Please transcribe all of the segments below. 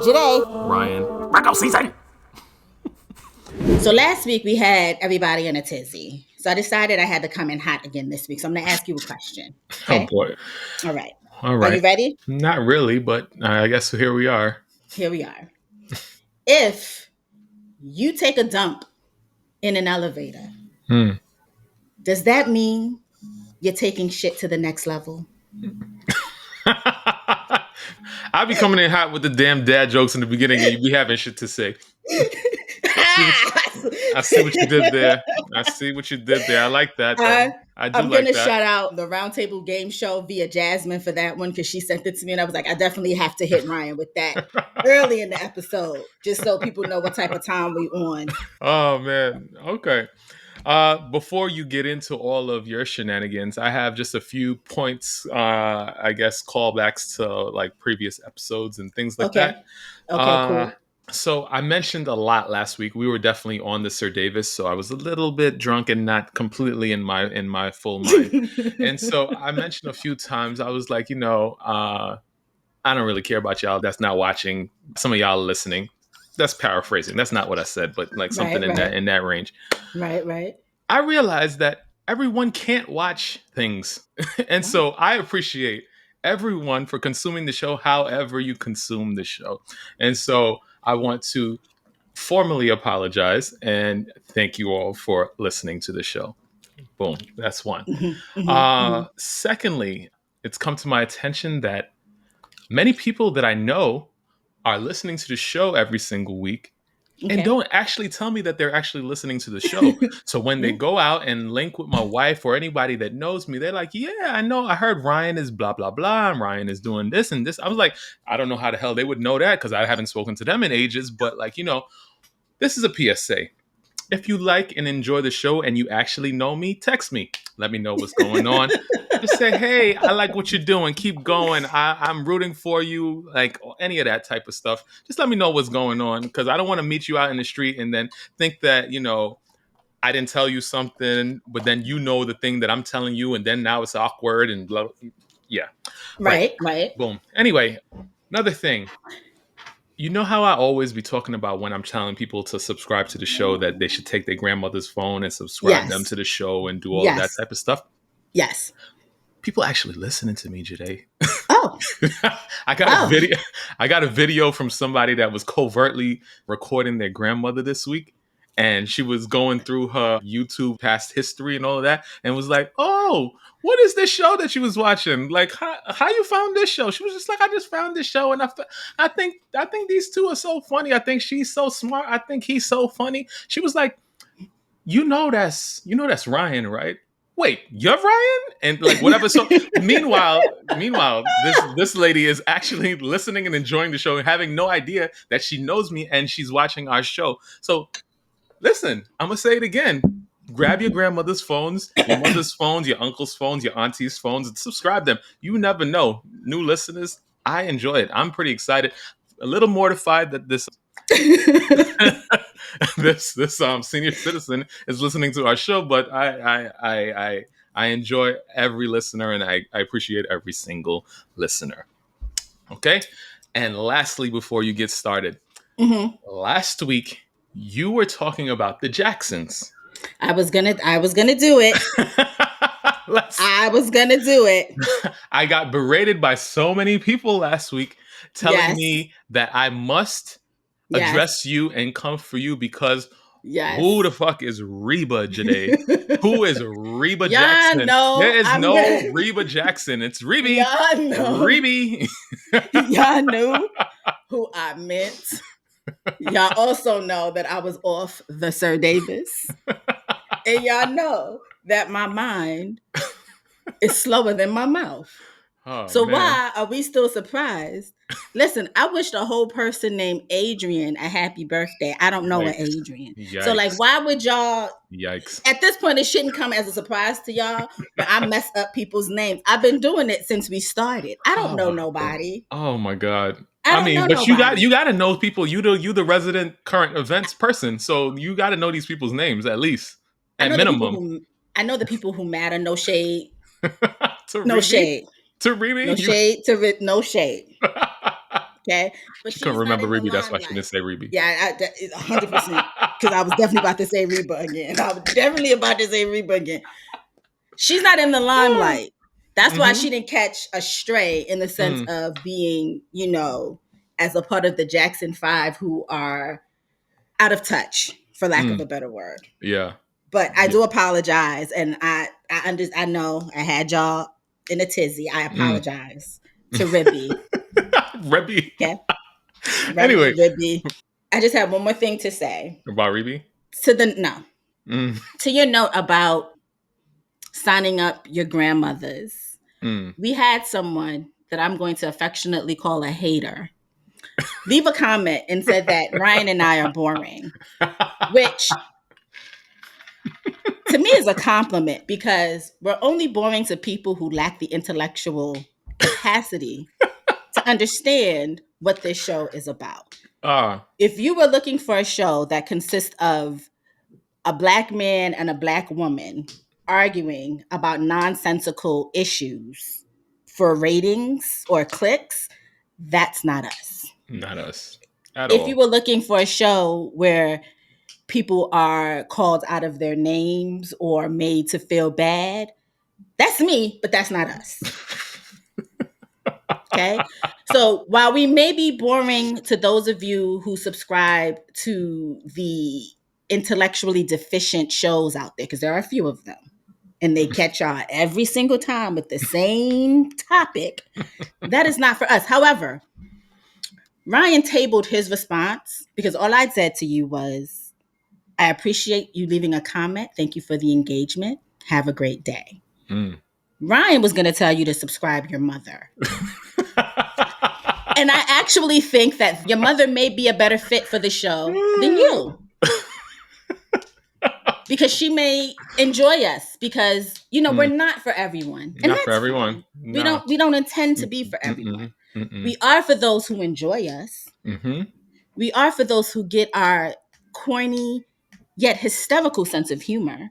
Joyhdae. Ryan. Virgo season. So last week we had everybody in a tizzy. So I decided I had to come in hot again this week. So I'm going to ask you a question. Oh Okay? boy. All right. All Are you right. ready? Not really, but I guess here we are. Here we are. If you take a dump in an elevator, does that mean you're taking shit to the next level? I be coming in hot with the damn dad jokes in the beginning, and you be having shit to say. I see what you did there. I see what you did there. I like that, though. I do I'm going like to that. shout out the Roundtable Game Show via Jasmine for that one because she sent it to me and I was like, I definitely have to hit Ryan with that early in the episode just so people know what type of time we on. Oh man. Okay. Before you get into all of your shenanigans, I have just a few points, I guess, callbacks to like previous episodes and things like Okay. that. Okay, Uh, cool. so I mentioned a lot last week. We were definitely on the Sir Davis, so I was a little bit drunk and not completely in my full mind. And so I mentioned a few times. I was like, I don't really care about y'all that's not watching. Some of y'all are listening. That's paraphrasing. That's not what I said, but like something Right, right. in that range. Right. I realized that everyone can't watch things. And so I appreciate everyone for consuming the show however you consume the show. And so I want to formally apologize and thank you all for listening to the show. Boom. That's one. Secondly, it's come to my attention that many people that I know are listening to the show every single week and Okay. don't actually tell me that they're actually listening to the show. So when they go out and link with my wife or anybody that knows me, they're like, yeah, I know. I heard Ryan is blah, blah, blah. And Ryan is doing this and this. I was like, I don't know how the hell they would know that because I haven't spoken to them in ages. But like, this is a PSA. If you like and enjoy the show and you actually know me, text me. Let me know what's going on. Just say, hey, I like what you're doing. Keep going. I'm rooting for you. Like any of that type of stuff. Just let me know what's going on because I don't want to meet you out in the street and then think that, I didn't tell you something, but then you know the thing that I'm telling you and then now it's awkward and blah. Yeah. Right. Right. Boom. Anyway, another thing. You know how I always be talking about when I'm telling people to subscribe to the show that they should take their grandmother's phone and subscribe them Yes. to the show and do all of that Yes. type of stuff? Yes. People actually listening to me today. Oh. I got a video from somebody that was covertly recording their grandmother this week. And she was going through her YouTube past history and all of that and was like, oh, what is this show that she was watching? Like, how you found this show? She was just like, I just found this show. And I think these two are so funny. I think she's so smart. I think he's so funny. She was like, that's Ryan, right? Wait, you're Ryan? And like whatever. So meanwhile, this lady is actually listening and enjoying the show and having no idea that she knows me and she's watching our show. So listen, I'm gonna say it again. Grab your grandmother's phones, your mother's phones, your uncle's phones, your auntie's phones, and subscribe them. You never know. New listeners, I enjoy it. I'm pretty excited. A little mortified that this this senior citizen is listening to our show, but I enjoy every listener and I appreciate every single listener. Okay. And lastly, before you get started, last week you were talking about the Jacksons. I was gonna do it. I was gonna do it. I got berated by so many people last week telling me that I must address you and come for you because who the fuck is Reba Joyhdae? Who is Reba Jackson? There is no Reba Jackson. It's Reby. Reby. Y'all knew who I meant. Y'all also know that I was off the Sir Davis. And y'all know that my mind is slower than my mouth. Oh, so man. Why are we still surprised? Listen, I wish the whole person named Adrian a happy birthday. I don't know an Adrian. Yikes. So like, why would y'all? Yikes. At this point, it shouldn't come as a surprise to y'all, but I mess up people's names. I've been doing it since we started. I don't know nobody. Oh my God. I mean, but you got to know people. You the resident current events person, so you got to know these people's names at least, at minimum. I know the people who matter. No shade. To no Reby? shade. To Reby? No shade. To no shade. Okay, but She couldn't she's not remember in the Reby. That's why she limelight. didn't say Reby. Yeah, 100%. Because I was definitely about to say Reba again. I was definitely about to say Reba again. She's not in the limelight. That's why she didn't catch a stray in the sense of being, as a part of the Jackson 5 who are out of touch, for lack of a better word. Yeah. But I do apologize, and I know I had y'all in a tizzy. I apologize to Ribby. Ribby. Okay. Anyway, Ribby. I just have one more thing to say. About Ribby? To your note about signing up your grandmothers. We had someone that I'm going to affectionately call a hater leave a comment and said that Ryan and I are boring, which to me is a compliment because we're only boring to people who lack the intellectual capacity to understand what this show is about. If you were looking for a show that consists of a Black man and a Black woman arguing about nonsensical issues for ratings or clicks, that's not us. Not us at all. If you were looking for a show where people are called out of their names or made to feel bad, that's me, but that's not us. Okay? So while we may be boring to those of you who subscribe to the intellectually deficient shows out there, because there are a few of them, and they catch on every single time with the same topic, that is not for us. However, Ryan tabled his response because all I said to you was, I appreciate you leaving a comment. Thank you for the engagement. Have a great day. Ryan was going to tell you to subscribe your mother. And I actually think that your mother may be a better fit for the show than you. Because she may enjoy us because, we're not for everyone. And not for everyone. No. We don't intend to be for everyone. We are for those who enjoy us. We are for those who get our corny yet hysterical sense of humor.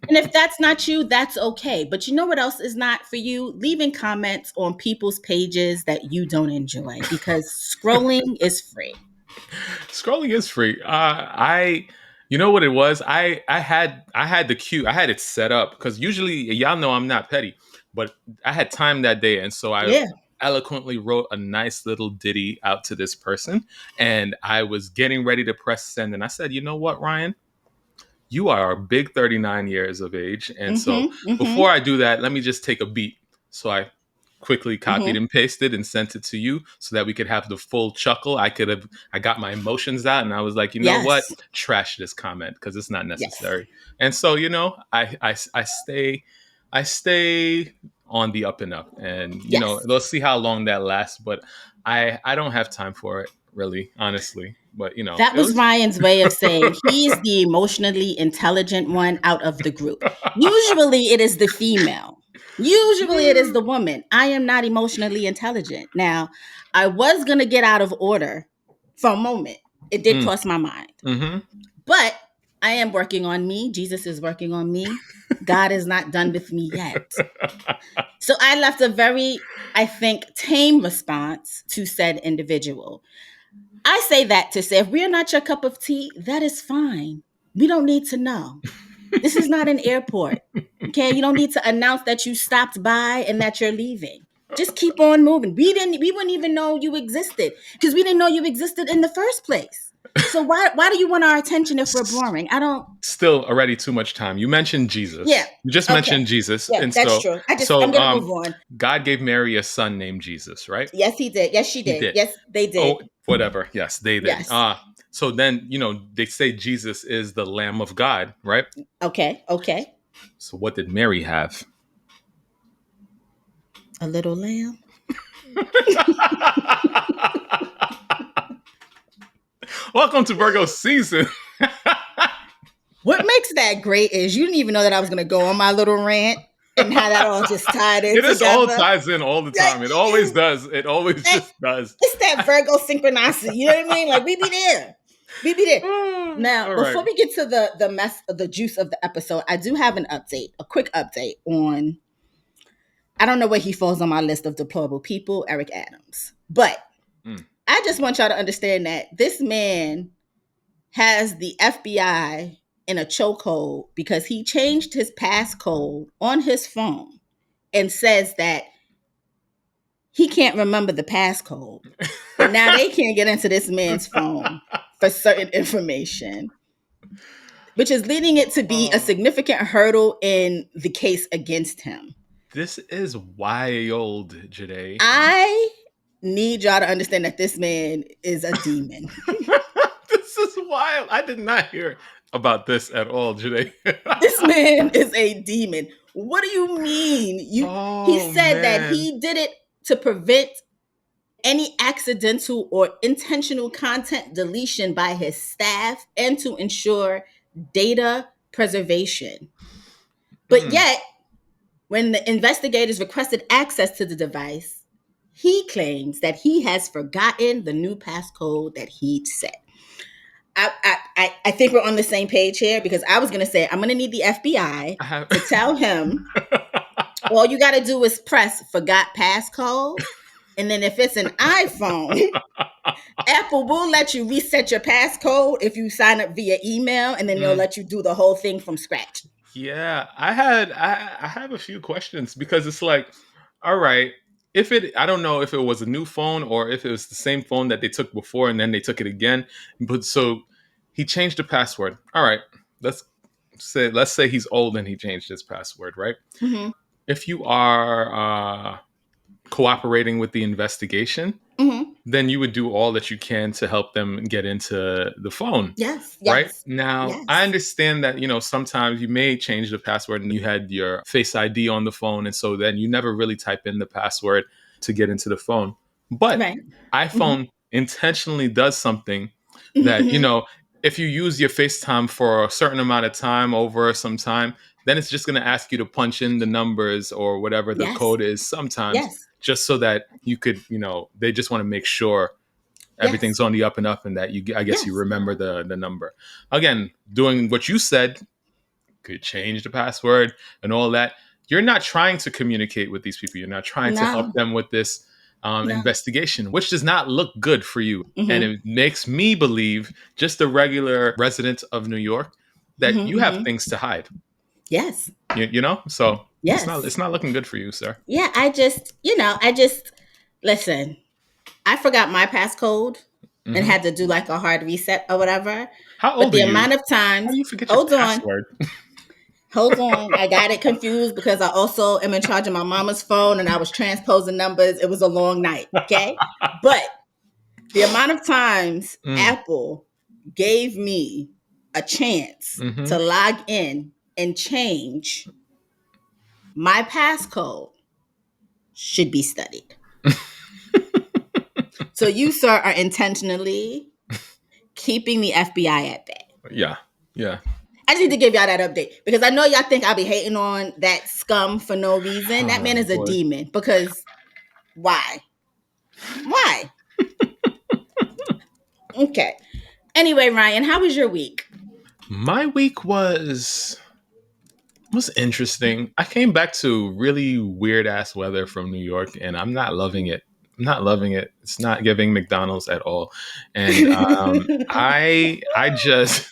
And if that's not you, that's okay. But you know what else is not for you? Leaving comments on people's pages that you don't enjoy because scrolling is free. Scrolling is free. You know what it was? I had the cue. I had it set up because usually y'all know I'm not petty, but I had time that day, and so I eloquently wrote a nice little ditty out to this person, and I was getting ready to press send, and I said, you know what, Ryan? You are a big 39 years of age, and so before I do that, let me just take a beat. So I quickly copied and pasted and sent it to you so that we could have the full chuckle. I got my emotions out, and I was like, you know what? Trash this comment because it's not necessary. And so, I stay on the up and up, and let's see how long that lasts. But I don't have time for it, really, honestly. But that was Ryan's way of saying he's the emotionally intelligent one out of the group. Usually it is the female. Usually it is the woman. I am not emotionally intelligent. Now, I was going to get out of order for a moment. It did cross my mind. But I am working on me. Jesus is working on me. God is not done with me yet. So I left a very, I think, tame response to said individual. I say that to say, if we're not your cup of tea, that is fine. We don't need to know. This is not an airport. Okay, you don't need to announce that you stopped by and that you're leaving. Just keep on moving. We wouldn't even know you existed because we didn't know you existed in the first place. So why do you want our attention if we're boring? I don't. Still already too much time. You mentioned Jesus. Yeah. You just mentioned Jesus. Yeah, and that's true. I'm gonna move on. God gave Mary a son named Jesus, right? Yes, he did. Yes, she did. Yes, they did. Oh, whatever. Yes, they did. Yes. So then, they say Jesus is the Lamb of God, right? Okay. So what did Mary have? A little lamb. Welcome to Virgo season. What makes that great is you didn't even know that I was going to go on my little rant and how that all just tied in. It just all ties in all the time. It always does. It always just does. It's that Virgo synchronicity. You know what I mean? Like we be there. Now, before we get to the juice of the episode, I do have a quick update on, I don't know where he falls on my list of deplorable people, Eric Adams. But I just want y'all to understand that this man has the FBI in a chokehold because he changed his passcode on his phone and says that he can't remember the passcode. But now they can't get into this man's phone for certain information, which is leading it to be a significant hurdle in the case against him. This is wild, Joyhdae. I need y'all to understand that this man is a demon. This is wild. I did not hear about this at all, Joyhdae. This man is a demon. What do you mean? He said that he did it to prevent any accidental or intentional content deletion by his staff and to ensure data preservation. But yet, when the investigators requested access to the device, he claims that he has forgotten the new passcode that he'd set. I think we're on the same page here because I was going to say, I'm going to need the FBI to tell him all you got to do is press forgot passcode. And then if it's an iPhone, Apple will let you reset your passcode if you sign up via email, and then they'll let you do the whole thing from scratch. Yeah, I have a few questions because it's like, all right, I don't know if it was a new phone or if it was the same phone that they took before and then they took it again. But so he changed the password. All right, let's say he's old and he changed his password, right? Mm-hmm. If you are cooperating with the investigation, then you would do all that you can to help them get into the phone. Yes. Right? Now, I understand that, sometimes you may change the password and you had your Face ID on the phone. And so then you never really type in the password to get into the phone. But iPhone intentionally does something that, if you use your FaceTime for a certain amount of time over some time, then it's just going to ask you to punch in the numbers or whatever the code is sometimes. Just so that you could, they just want to make sure everything's on the up and up and that you remember the number. Again, doing what you said, could change the password and all that. You're not trying to communicate with these people. You're not trying to help them with this investigation, which does not look good for you. And it makes me believe, just a regular resident of New York, that you have things to hide. Yes. So it's not looking good for you, sir. Yeah, I just listen, I forgot my passcode and had to do like a hard reset or whatever. How old but the are you? amount of times, How do you forget your password? Hold on. I got it confused because I also am in charge of my mama's phone and I was transposing numbers. It was a long night. Okay. But the amount of times Apple gave me a chance to log in and change my passcode should be studied. So you, sir, are intentionally keeping the FBI at bay. Yeah. I just need to give y'all that update because I know y'all think I'll be hating on that scum for no reason. That man is a demon because why? Okay. Anyway, Ryan, how was your week? My week was interesting. I came back to really weird ass weather from New York and I'm not loving it. It's not giving McDonald's at all. And I just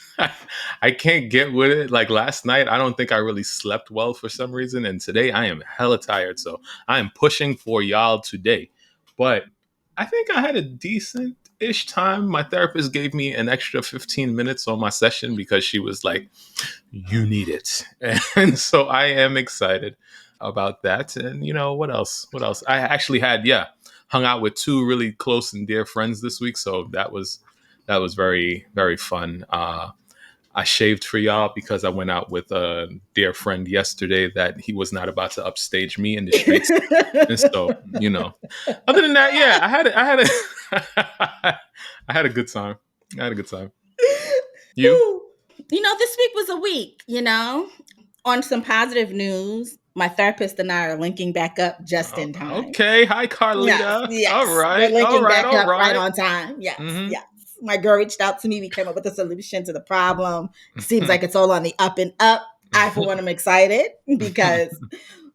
I can't get with it. Like last night, I don't think I really slept well for some reason. And today I am hella tired. So I am pushing for y'all today. But I think I had a decent-ish time. My therapist gave me an extra 15 minutes on my session because she was like, you need it. And so I am excited about that. And what else? I actually had, hung out with two really close and dear friends this week. So that was very, very fun. I shaved for y'all because I went out with a dear friend yesterday that he was not about to upstage me in the streets. And so, other than that, I had a good time. You? This week was a week, on some positive news. My therapist and I are linking back up just in time. Okay. Hi, Carlita. Yes. All right. We're linking back up right on time. Yes. Yes. My girl reached out to me. We came up with a solution to the problem. Seems like it's all on the up and up. I, for one, am excited because,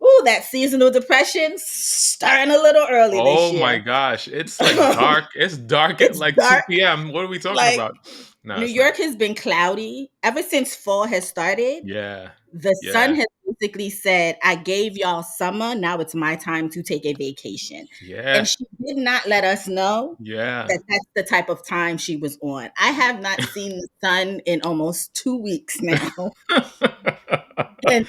Ooh, that seasonal depression starting a little early this Oh my year. gosh. It's like dark. It's dark at It's like 2 dark. p.m. What are we talking Like about? No, New it's not. York has been cloudy ever since fall has started. Yeah. The sun Yeah. has basically said, I gave y'all summer. Now it's my time to take a vacation. And Yeah. she did not let us know Yeah. that that's the type of time she was on. I have not seen the sun in almost 2 weeks now. And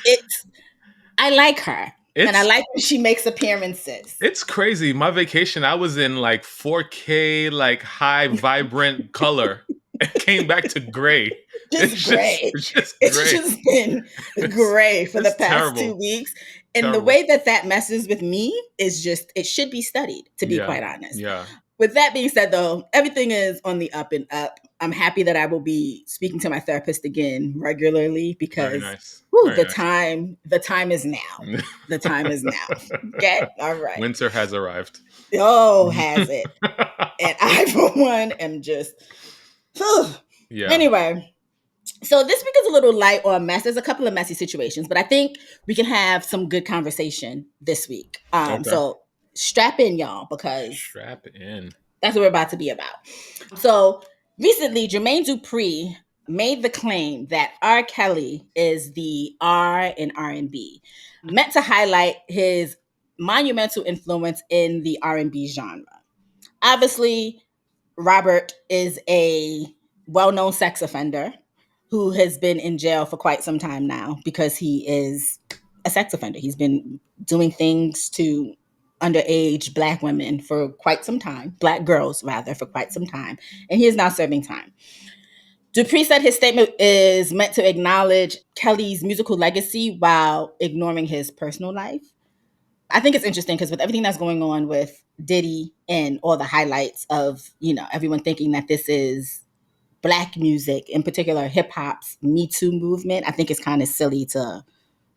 I like her. And I it's like when she makes appearances. it's crazy. My vacation, I was in like 4K, like high vibrant color, and came back to gray. Just gray. It's just It's gray. just been It's gray for the it's past terrible. 2 weeks. And the Terrible. way that messes with me is just, it should be studied, to be Yeah. quite honest. Yeah. With that being said, though, everything is on the up and up. I'm happy that I will be speaking to my therapist again regularly Very because nice. whew, Very the nice. time is now. The time is now. Okay? All right. Winter has arrived. Oh, has it. And I, for one, am just Yeah. anyway. So this week is a little light or a mess. There's a couple of messy situations, but I think we can have some good conversation this week. Okay. So strap in, y'all, because Strap in. that's what we're about to be about. So recently, Jermaine Dupri made the claim that R. Kelly is the R in R&B, meant to highlight his monumental influence in the R&B genre. Obviously, Robert is a well-known sex offender who has been in jail for quite some time now because he is a sex offender. He's been doing things to underage Black women for quite some time, Black girls rather, for quite some time, and he is now serving time. Dupree said his statement is meant to acknowledge Kelly's musical legacy while ignoring his personal life. I think it's interesting because with everything that's going on with Diddy and all the highlights of, everyone thinking that this is Black music, in particular hip hop's Me Too movement, I think it's kind of silly to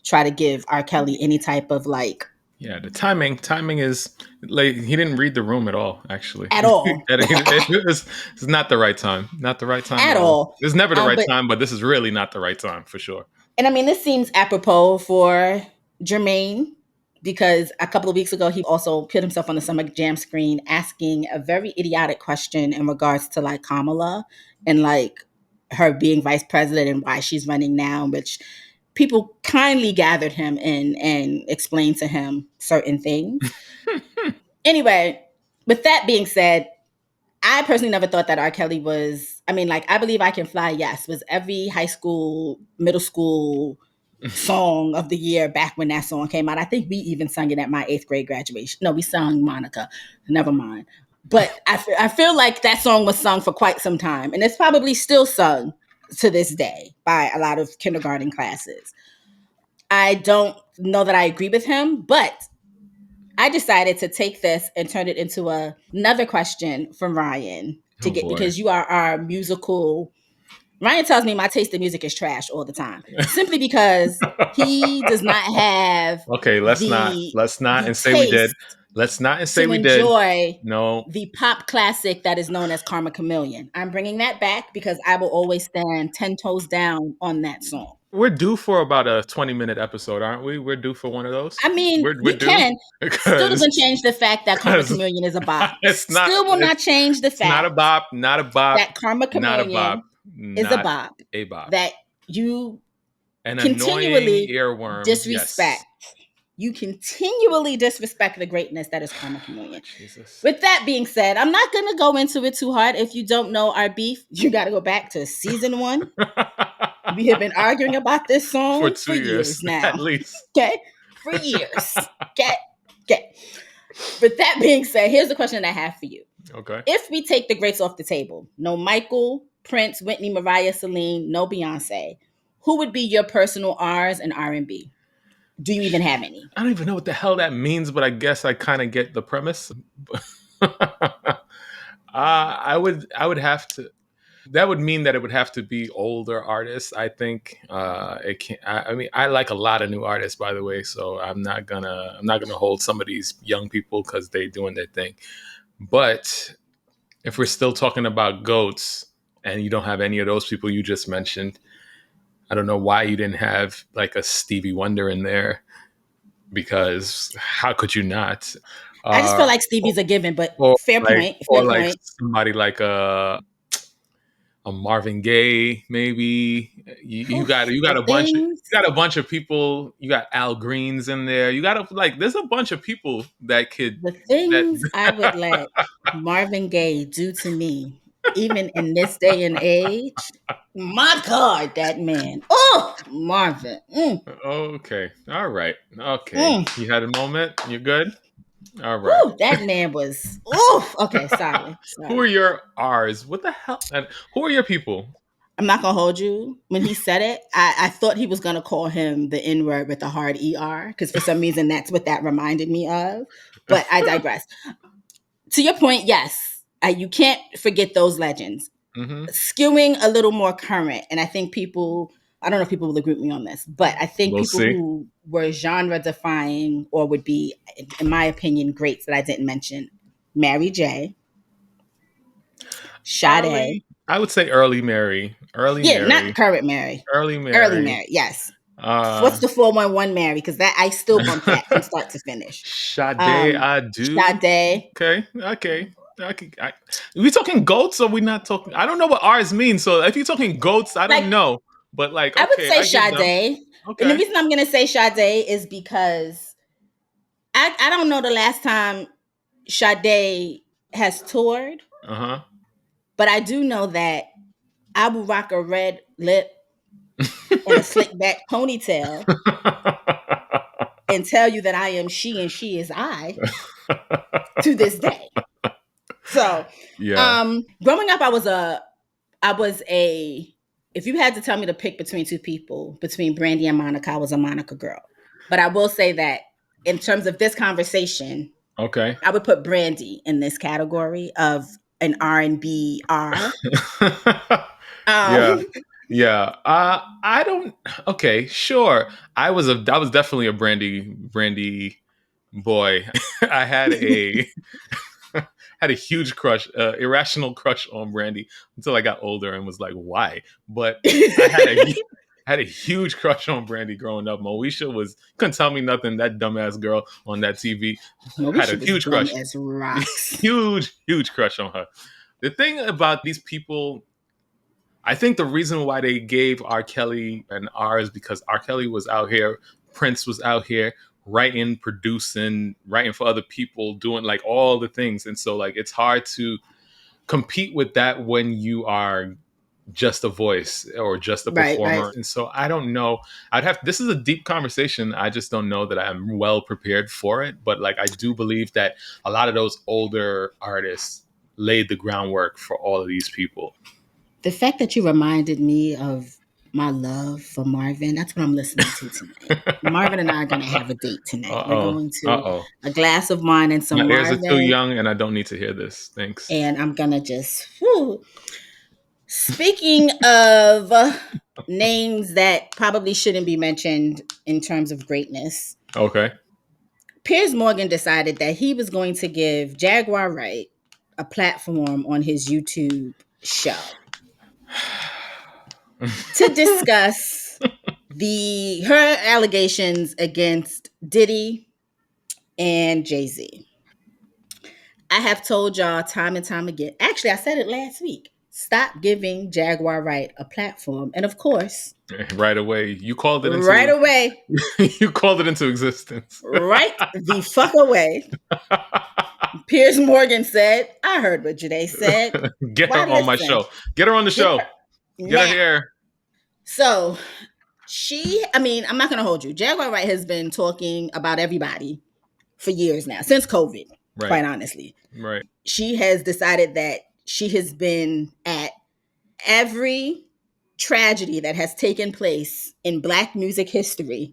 try to give R. Kelly any type of Yeah, the timing is like he didn't read the room at all. Actually, at all, it's not the right time. Not the right time at at all. all. It's never the right But time, but this is really not the right time for sure. and I mean, this seems apropos for Jermaine because a couple of weeks ago he also put himself on the Summer Jam screen asking a very idiotic question in regards to like Kamala and like her being vice president and why she's running now, which people kindly gathered him in and explained to him certain things. Anyway, with that being said, I personally never thought that R. Kelly was, I mean, like, I Believe I Can Fly, yes, was every high school, middle school song of the year back when that song came out. I think we even sung it at my 8th grade graduation. No, we sung Monica. Never mind. But I feel like that song was sung for quite some time. And it's probably still sung to this day by a lot of kindergarten classes. I don't know that I agree with him, but I decided to take this and turn it into another question from Ryan to Oh get, boy. because you are our musical. Ryan tells me my taste in music is trash all the time, simply because he does not have Okay, let's not and say we did. taste Let's not and say to we did. enjoy No. the pop classic that is known as Karma Chameleon. I'm bringing that back because I will always stand 10 toes down on that song. We're due for about a 20-minute episode, aren't we? We're due for one of those. I mean, We're we due can. Still doesn't change the fact that Karma because Chameleon is a bop. it's not. Still will not change the It's not a fact bop. Not a bop. that Karma Not a bop. Chameleon is a bop. A bop. That you An annoying continually earworm. disrespect. Yes. You continually disrespect the greatness that is Karma Chameleon. Jesus. With that being said, I'm not going to go into it too hard. If you don't know our beef, you got to go back to season 1. We have been arguing about this song for 2 years now. At least. Okay? For years. Okay. With that being said, here's the question I have for you. Okay. If we take the greats off the table, no Michael, Prince, Whitney, Mariah, Celine, no Beyonce, who would be your personal R's and R&B? Do you even have any? I don't even know what the hell that means, but I guess I kind of get the premise. I would have to. That would mean that it would have to be older artists. I think it can. I mean, I like a lot of new artists, by the way. So I'm not gonna hold some of these young people because they doing their thing. But if we're still talking about goats, and you don't have any of those people you just mentioned, I don't know why you didn't have like a Stevie Wonder in there. because how could you not? I just feel Uh, like Stevie's a given, but or fair point. Fair like point. somebody like a Marvin Gaye, maybe. You got The a bunch. You things, got a bunch of people. You got Al Greens in there. You got there's a bunch of people that could the that. things I would let Marvin Gaye do to me, even in this day and age. My God, that man. Oh, Marvin. Okay, all right, okay. Mm. You had a moment. You're good. All right. Whew, that man was. Oh, okay. Sorry. Who are Sorry. your R's? What the hell? And who are your people? I'm not gonna hold you. When he said it, I thought he was gonna call him the N word with a hard ER because for some reason that's what that reminded me of. But I digress. To your point, yes, you can't forget those legends. Mm-hmm. Skewing a little more current, and I think I don't know if people will agree with me on this, but I think We'll people see. who were genre defying or would be, in my opinion, greats that I didn't mention: Mary J, Sade. I would say early Mary. Yeah, not current Mary. Early Early Mary. Mary, yes. Uh, What's the 411 Mary? Because that I still bump that from start to finish. Sade, I do. Sade. Okay. We talking goats or we not talking? I don't know what R's mean. So if you're talking goats, I Like, don't know. But like, I would okay, say I give them. Sade. And the Okay. reason I'm going to say Sade is because I don't know the last time Sade has toured, Uh but I do know that I will rock a red lip and a slick back ponytail huh. and tell you that I am she and she is I to this day. So, Yeah. growing up, I was a, if you had to tell me to pick between two people, between Brandy and Monica, I was a Monica girl. But I will say that in terms of this conversation, Okay. I would put Brandy in this category of an R&B R. Yeah. Um, Yeah. I don't. Okay. Sure. I was definitely a Brandy boy. I had a had a huge crush, irrational crush on Brandy until I got older and was like, why? But I had a had a huge crush on Brandy growing up. Moesha was couldn't tell me nothing. That dumbass girl on that TV had a Moesha was huge dumb crush, as rocks. huge crush on her. The thing about these people, I think the reason why they gave R. Kelly an R is because R. Kelly was out here, Prince was out here writing, producing, writing for other people, doing like all the things. And so like it's hard to compete with that when you are just a voice or just a Right, right. performer. And so I don't know. This is a deep conversation. I just don't know that I'm well prepared for it. But like I do believe that a lot of those older artists laid the groundwork for all of these people. The fact that you reminded me of my love for Marvin, that's what I'm listening to tonight. Marvin and I are going to have a date tonight. We're Uh-oh. going to Uh-oh. a glass of wine and some My ears are too Marvin, young and I don't need to hear this. Thanks. and I'm going to just, whew. Speaking of names that probably shouldn't be mentioned in terms of greatness, Okay. Piers Morgan decided that he was going to give Jaguar Wright a platform on his YouTube show to discuss her allegations against Diddy and Jay-Z. I have told y'all time and time again. Actually, I said it last week. Stop giving Jaguar Wright a platform. And of course, Right away. You called it right into away, you called it into existence. right the fuck away, Piers Morgan said, I heard what Jaday said. Get Why her on my listen? show. Get her on the Get show. her Get her now. here. So I'm not going to hold you. Jaguar Wright has been talking about everybody for years now, since COVID, Right. quite honestly. Right. She has decided that she has been at every tragedy that has taken place in Black music history.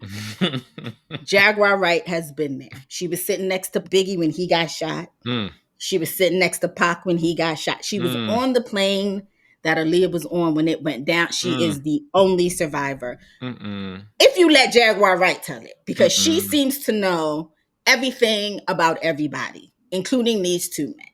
Jaguar Wright has been there. She was sitting next to Biggie when he got shot. She was sitting next to Pac when he got shot. She was on the plane that Aaliyah was on when it went down. She is the only survivor. If you let Jaguar Wright tell it, because she seems to know everything about everybody, including these two men.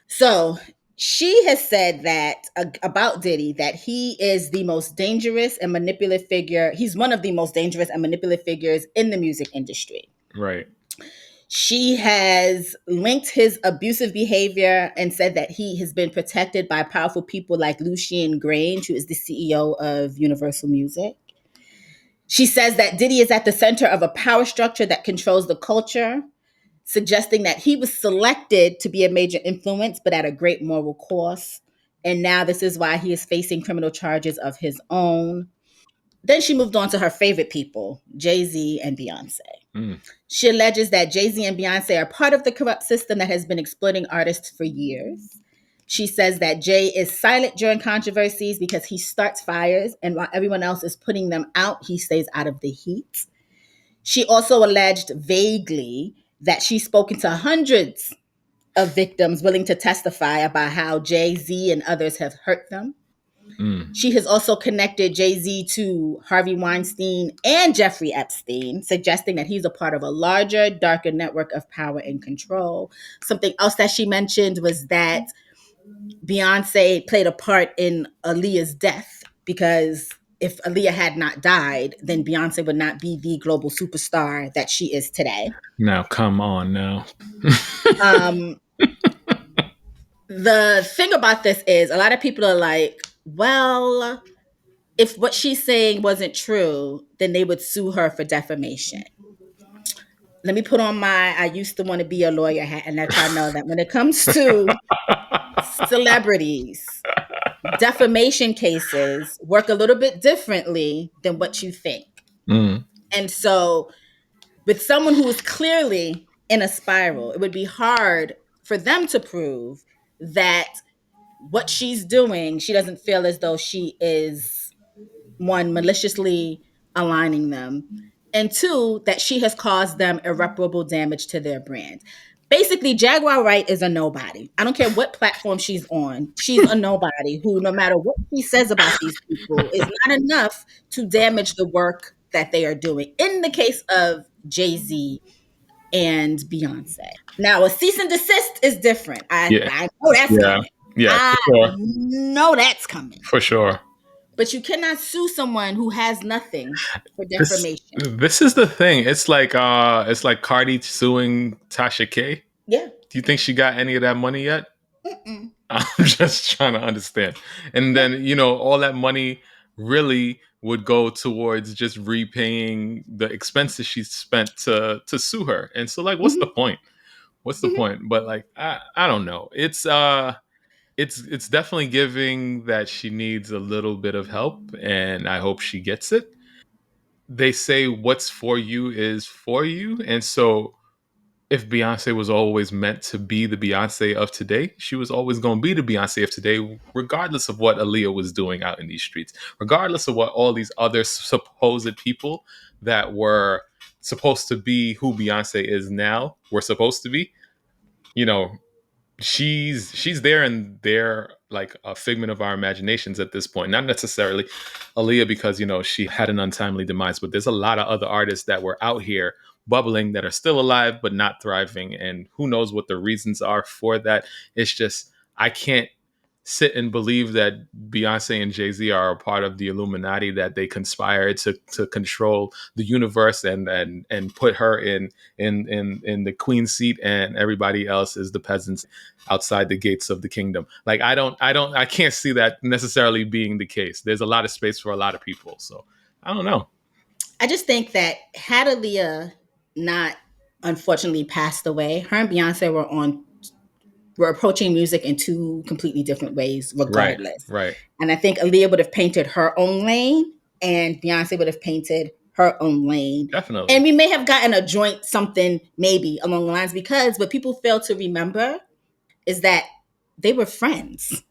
So she has said that about Diddy, that he is the most dangerous and manipulative figure. He's one of the most dangerous and manipulative figures in the music industry. Right. She has linked his abusive behavior and said that he has been protected by powerful people like Lucien Grange, who is the CEO of Universal Music. She says that Diddy is at the center of a power structure that controls the culture, suggesting that he was selected to be a major influence, but at a great moral cost. And now this is why he is facing criminal charges of his own. Then she moved on to her favorite people, Jay-Z and Beyonce. Mm. She alleges that Jay-Z and Beyonce are part of the corrupt system that has been exploiting artists for years. She says that Jay is silent during controversies because he starts fires, and while everyone else is putting them out, he stays out of the heat. She also alleged vaguely that she's spoken to hundreds of victims willing to testify about how Jay-Z and others have hurt them. Mm. She has also connected Jay-Z to Harvey Weinstein and Jeffrey Epstein, suggesting that he's a part of a larger, darker network of power and control. Something else that she mentioned was that Beyonce played a part in Aaliyah's death, because if Aaliyah had not died, then Beyonce would not be the global superstar that she is today. Now, come on now. Um, the thing about this is a lot of people are like, well, if what she's saying wasn't true, then they would sue her for defamation. Let me put on my I used to want to be a lawyer hat and let y'all know that when it comes to celebrities, defamation cases work a little bit differently than what you think. Mm. And so, with someone who is clearly in a spiral, it would be hard for them to prove that what she's doing, she doesn't feel as though she is, one, maliciously aligning them, and two, that she has caused them irreparable damage to their brand. Basically, Jaguar Wright is a nobody. I don't care what platform she's on. She's a nobody who, no matter what she says about these people, is not enough to damage the work that they are doing. In the case of Jay-Z and Beyonce. Now, a cease and desist is different. Yeah. I know that's Yeah. coming. Yeah. I For sure. know that's coming. For sure. But you cannot sue someone who has nothing for This defamation. this is the thing. It's like Cardi suing Tasha K. Yeah. Do you think she got any of that money yet? Mm-mm. I'm just trying to understand. And then, all that money really would go towards just repaying the expenses she spent to sue her. And so, like, what's the Mm-hmm. point? What's the Mm-hmm. point? But like, I don't know. It's definitely giving that she needs a little bit of help, and I hope she gets it. They say what's for you is for you, and so if Beyonce was always meant to be the Beyonce of today, she was always going to be the Beyonce of today, regardless of what Aaliyah was doing out in these streets, regardless of what all these other supposed people that were supposed to be who Beyonce is now were supposed to be. You know, she's there, and they're like a figment of our imaginations at this point. Not necessarily Aaliyah, because she had an untimely demise, but there's a lot of other artists that were out here bubbling that are still alive but not thriving, and who knows what the reasons are for that. It's just, I can't sit and believe that Beyonce and Jay-Z are a part of the Illuminati, that they conspired to control the universe and put her in the queen seat, and everybody else is the peasants outside the gates of the kingdom. Like, I can't see that necessarily being the case. There's a lot of space for a lot of people. So I don't know. I just think that had Aaliyah not unfortunately passed away, her and Beyonce were approaching music in two completely different ways, Right. regardless. Right. And I think Aaliyah would have painted her own lane, and Beyonce would have painted her own lane. Definitely. And we may have gotten a joint something maybe along the lines, because what people fail to remember is that they were friends.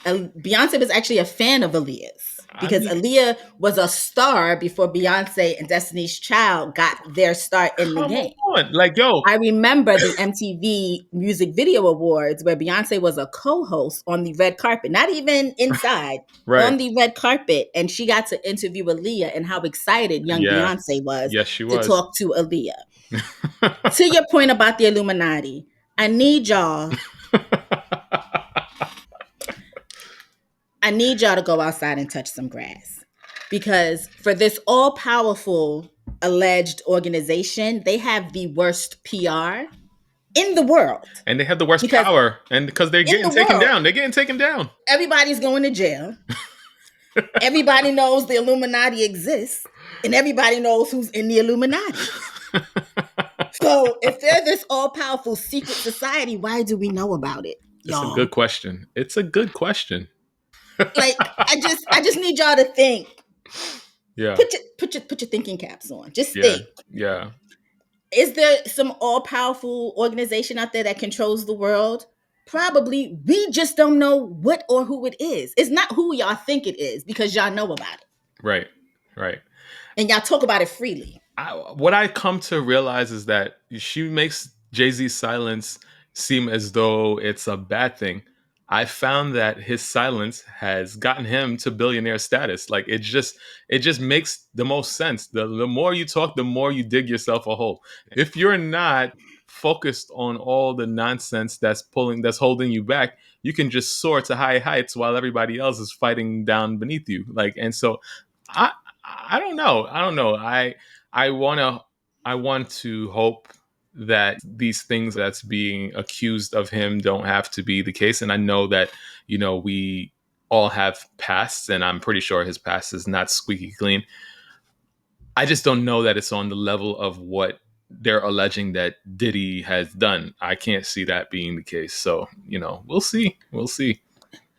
Beyonce was actually a fan of Aaliyah's, because Aaliyah was a star before Beyonce and Destiny's Child got their start in the game. Like, yo, I remember the MTV Music Video Awards where Beyonce was a co-host on the red carpet, not even inside, right. on the red carpet. And she got to interview Aaliyah and how excited young Beyonce was, she to was. talk to Aaliyah. To your point about the Illuminati, I need y'all to go outside and touch some grass. Because for this all-powerful alleged organization, they have the worst PR in the world. And they have the worst power. And because they're getting taken down. They're getting taken down. Everybody's going to jail. Everybody knows the Illuminati exists. And everybody knows who's in the Illuminati. So if they're this all-powerful secret society, why do we know about it, y'all? It's a good question. It's a good question. Like, I just need y'all to think. Yeah. Put your thinking caps on. Just think. Yeah. Is there some all-powerful organization out there that controls the world? Probably. We just don't know what or who it is. It's not who y'all think it is because y'all know about it. Right. And y'all talk about it freely. What I come to realize is that she makes Jay-Z's silence seem as though it's a bad thing. I found that his silence has gotten him to billionaire status. Like it just makes the most sense. The more you talk, the more you dig yourself a hole. If you're not focused on all the nonsense that's holding you back, you can just soar to high heights while everybody else is fighting down beneath you. Like, and so I don't know. I want to hope that these things that's being accused of him don't have to be the case. And I know that, we all have pasts, and I'm pretty sure his past is not squeaky clean. I just don't know that it's on the level of what they're alleging that Diddy has done. I can't see that being the case. So, we'll see.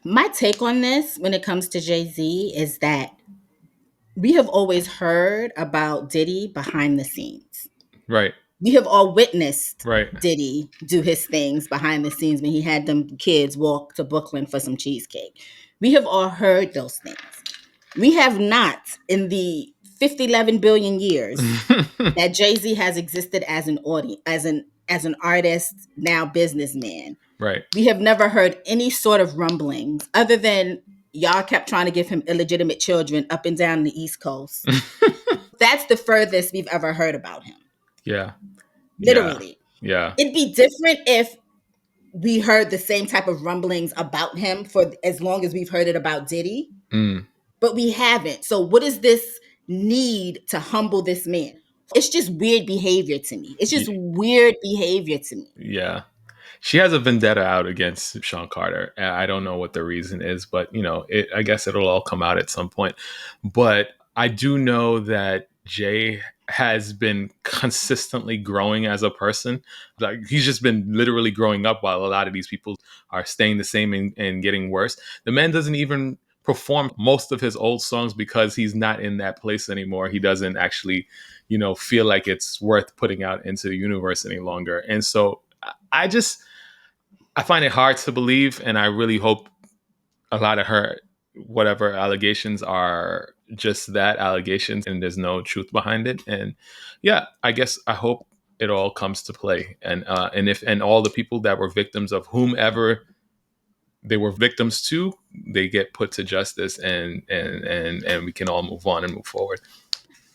My take on this when it comes to Jay-Z is that we have always heard about Diddy behind the scenes. Right. We have all witnessed Diddy do his things behind the scenes when he had them kids walk to Brooklyn for some cheesecake. We have all heard those things. We have not, in the 11 billion years that Jay-Z has existed as an audience, as an artist, now businessman. Right. We have never heard any sort of rumblings other than y'all kept trying to give him illegitimate children up and down the East Coast. That's the furthest we've ever heard about him. Yeah. Literally. Yeah. It'd be different if we heard the same type of rumblings about him for as long as we've heard it about Diddy. But we haven't. So what is this need to humble this man? It's just weird behavior to me. Yeah. She has a vendetta out against Sean Carter. I don't know what the reason is, but, I guess it'll all come out at some point. But I do know that Jay has been consistently growing as a person. Like he's just been literally growing up while a lot of these people are staying the same and getting worse. The man doesn't even perform most of his old songs because he's not in that place anymore. He doesn't actually, feel like it's worth putting out into the universe any longer. And so I find it hard to believe, and I really hope a lot of her whatever allegations are just that, allegations, and there's no truth behind it. And yeah, I guess I hope it all comes to play, and all the people that were victims of whomever they were victims to, they get put to justice, and we can all move on and move forward.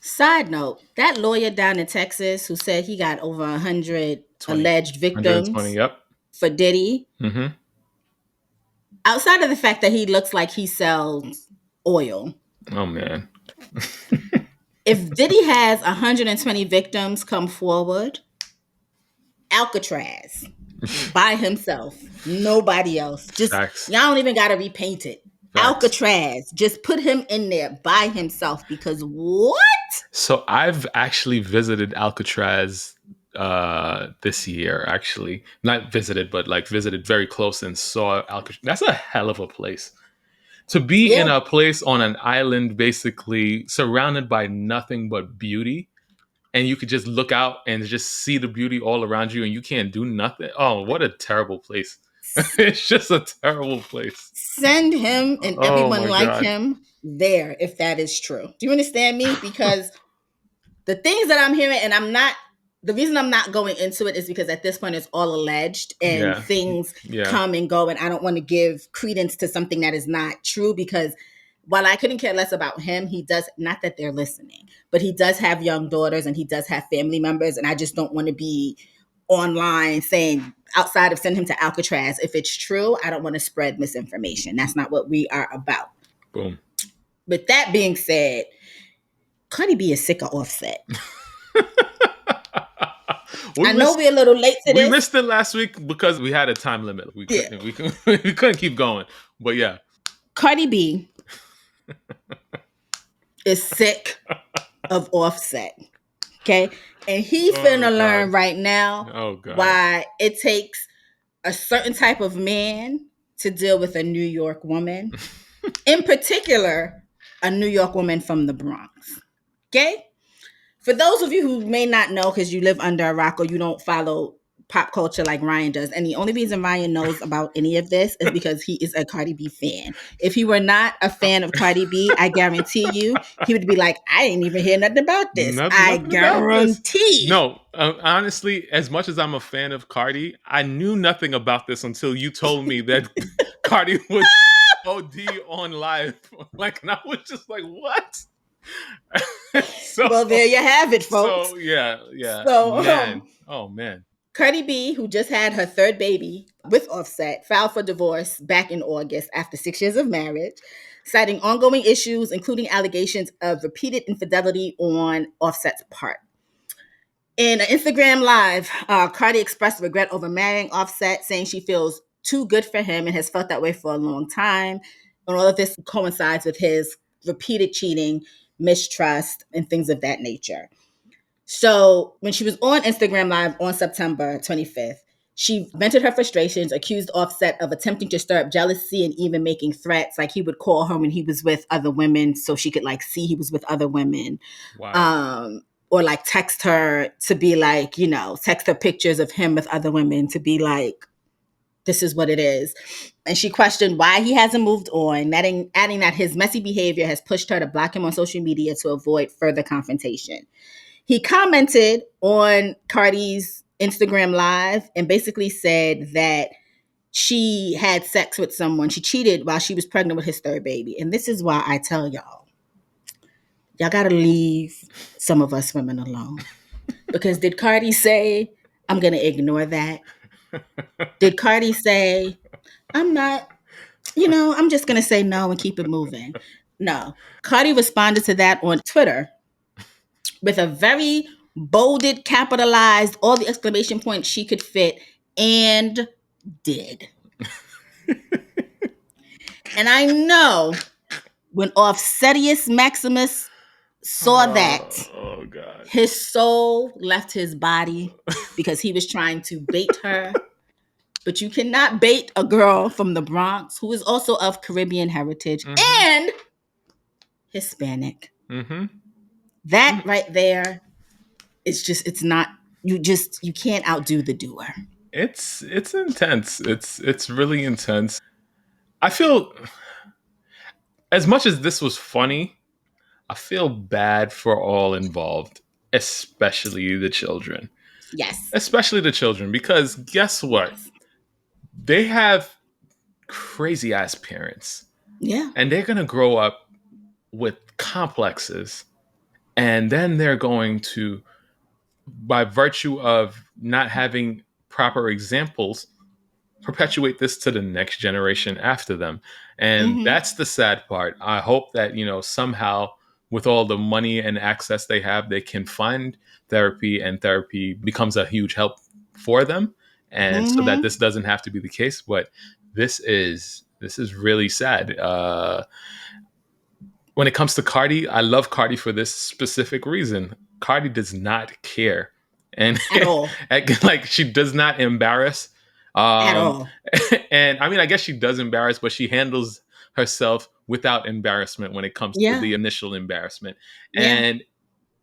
Side note, that lawyer down in Texas who said he got over 100 alleged victims for Diddy, outside of the fact that he looks like he sells oil. Oh, man. If Diddy has 120 victims come forward, Alcatraz by himself, nobody else. Just Facts. Y'all don't even got to repaint it. Facts. Alcatraz, just put him in there by himself, because what? So I've actually visited Alcatraz this year, actually. Not visited, but visited very close and saw Alcatraz. That's a hell of a place. To be in a place on an island, basically surrounded by nothing but beauty, and you could just look out and just see the beauty all around you, and you can't do nothing. Oh, what a terrible place. It's just a terrible place. Send him and everyone like him there, if that is true. Do you understand me? Because the things that I'm hearing, and the reason I'm not going into it is because at this point it's all alleged, and things come and go, and I don't want to give credence to something that is not true, because while I couldn't care less about him, he does, not that they're listening, but he does have young daughters and he does have family members, and I just don't want to be online saying, outside of send him to Alcatraz, if it's true, I don't want to spread misinformation. That's not what we are about. Boom. With that being said, Cardi B is sick of Offset. I know we're a little late to this. We missed it last week because we had a time limit. We couldn't keep going. But yeah. Cardi B is sick of Offset. Okay? And he finna learn right now why it takes a certain type of man to deal with a New York woman. In particular, a New York woman from the Bronx. Okay? For those of you who may not know because you live under a rock or you don't follow pop culture like Ryan does, and the only reason Ryan knows about any of this is because he is a Cardi B fan. If he were not a fan of Cardi B, I guarantee you, he would be like, I didn't even hear nothing about this. I guarantee. No, honestly, as much as I'm a fan of Cardi, I knew nothing about this until you told me that Cardi was OD on live. Like, and I was just like, what? Well, there you have it, folks. So, yeah. So, man. Oh, man. Cardi B, who just had her third baby with Offset, filed for divorce back in August after 6 years of marriage, citing ongoing issues, including allegations of repeated infidelity on Offset's part. In an Instagram Live, Cardi expressed regret over marrying Offset, saying she feels too good for him and has felt that way for a long time. And all of this coincides with his repeated cheating, mistrust, and things of that nature. So when she was on Instagram Live on September 25th, she vented her frustrations, accused Offset of attempting to stir up jealousy and even making threats. Like he would call her when he was with other women so she could like see he was with other women. Wow. Or like text her to be like, text her pictures of him with other women to be like, this is what it is. And she questioned why he hasn't moved on, adding that his messy behavior has pushed her to block him on social media to avoid further confrontation. He commented on Cardi's Instagram Live and basically said that she had sex with someone. She cheated while she was pregnant with his third baby. And this is why I tell y'all got to leave some of us women alone. Because did Cardi say, I'm going to ignore that? Did Cardi say, I'm not, I'm just going to say no and keep it moving? No. Cardi responded to that on Twitter with a very bolded, capitalized, all the exclamation points she could fit, and did. And I know when Offsetius Maximus saw that, God, his soul left his body because he was trying to bait her. But you cannot bait a girl from the Bronx who is also of Caribbean heritage and Hispanic. That right there, it's not, you can't outdo the doer. It's intense. It's really intense. I feel, as much as this was funny, I feel bad for all involved, especially the children. Yes. Especially the children, because guess what? They have crazy ass parents. Yeah. And they're going to grow up with complexes. And then they're going to, by virtue of not having proper examples, perpetuate this to the next generation after them. And that's the sad part. I hope that, somehow with all the money and access they have, they can find therapy and therapy becomes a huge help for them. And so that this doesn't have to be the case. But this is really sad. When it comes to Cardi, I love Cardi for this specific reason. Cardi does not care. And at all. Like she does not embarrass. At all. And I mean, I guess she does embarrass, but she handles herself without embarrassment when it comes to the initial embarrassment. Yeah. And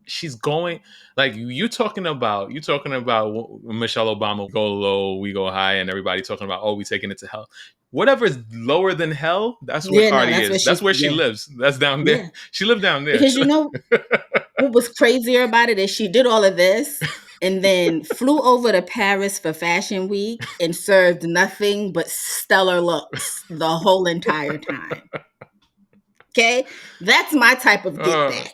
she's going, like, you talking about Michelle Obama, go low, we go high, and everybody talking about, oh, we taking it to hell. Whatever is lower than hell, that's where Cardi is. That's where she lives. That's down there. Yeah. She lived down there. Because what was crazier about it is she did all of this and then flew over to Paris for Fashion Week and served nothing but stellar looks the whole entire time. Okay? That's my type of get back.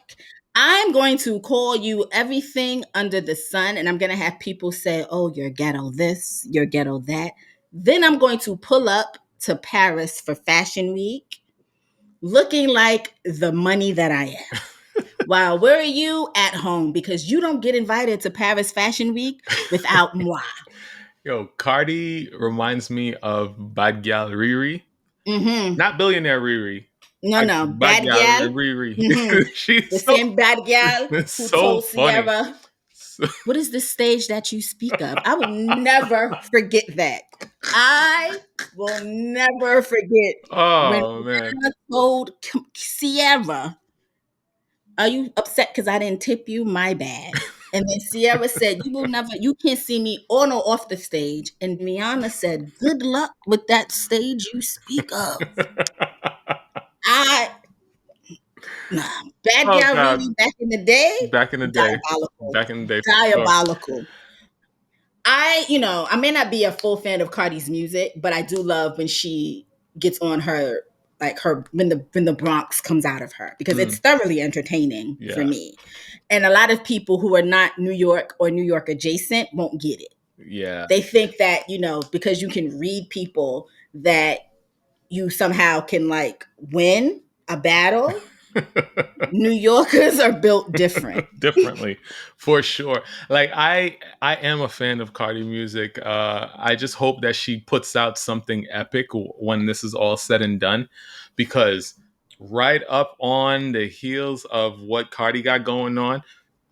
I'm going to call you everything under the sun, and I'm going to have people say, oh, you're ghetto this, you're ghetto that. Then I'm going to pull up to Paris for Fashion Week looking like the money that I am. Wow, where are you? At home, because you don't get invited to Paris Fashion Week without moi. Yo, Cardi reminds me of Bad Gal Riri. Mm-hmm. Not billionaire Riri. No, Bad bad Gal gal. Riri. Mm-hmm. The She's same bad gal who so told funny. Sierra, what is the stage that you speak of? I will never forget that. I will never forget when Oh man. Rihanna told Sierra, are you upset because I didn't tip you? My bad. And then Sierra said, you can't see me on or off the stage. And Rihanna said, good luck with that stage you speak of. I, nah, bad Oh gal God. really back in the day, Back in the day. diabolical. Back in the day for sure. Diabolical. I may not be a full fan of Cardi's music, but I do love when she gets on her, like her, when the Bronx comes out of her, because it's thoroughly entertaining for Yeah. me. And a lot of people who are not New York or New York adjacent won't get it. Yeah. They think that, because you can read people, that you somehow can like win a battle. New Yorkers are built different. Differently, for sure. Like I am a fan of Cardi music. I just hope that she puts out something epic when this is all said and done, because right up on the heels of what Cardi got going on,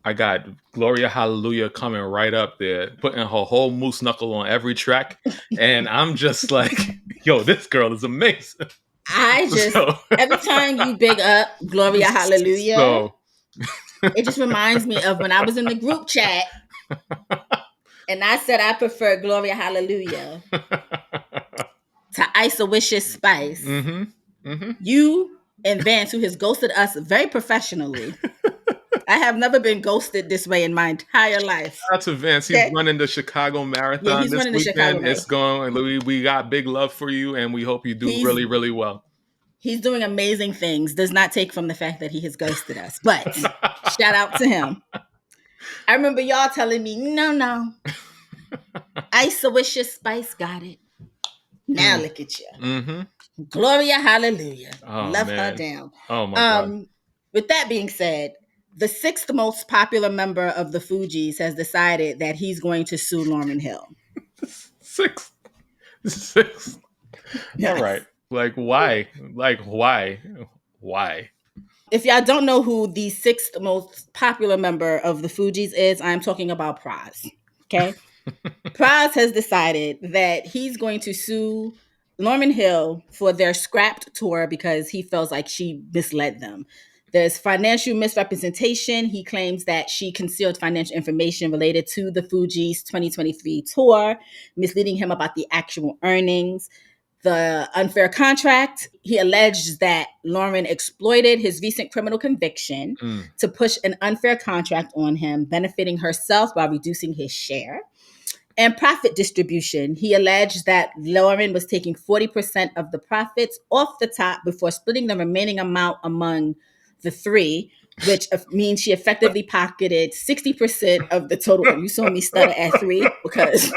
I got Gloria Hallelujah coming right up there, putting her whole moose knuckle on every track. And I'm just like, yo, this girl is amazing. Every time you big up Gloria Hallelujah, so it just reminds me of when I was in the group chat and I said I prefer Gloria Hallelujah to Isolicious Spice. You and Vance, who has ghosted us very professionally. I have never been ghosted this way in my entire life. Shout out to Vance. He's running the Chicago Marathon this weekend. It's going. We got big love for you, and we hope you do really, really well. He's doing amazing things. Does not take from the fact that he has ghosted us, but shout out to him. I remember y'all telling me, no. Isolicious Spice got it. Now look at you. Gloria Hallelujah. Love her down. Oh my God. With that being said, the sixth most popular member of the Fugees has decided that he's going to sue Lauryn Hill. Sixth. Yes. All right. Like, why? Why? If y'all don't know who the sixth most popular member of the Fugees is, I'm talking about Pras. Okay? Pras has decided that he's going to sue Lauryn Hill for their scrapped tour because he feels like she misled them. There's financial misrepresentation. He claims that she concealed financial information related to the Fugees 2023 tour, misleading him about the actual earnings. The unfair contract, he alleges that Lauryn exploited his recent criminal conviction to push an unfair contract on him, benefiting herself while reducing his share. And profit distribution, he alleged that Lauryn was taking 40% of the profits off the top before splitting the remaining amount among the three, which means she effectively pocketed 60% of the total. You saw me stutter at 3 because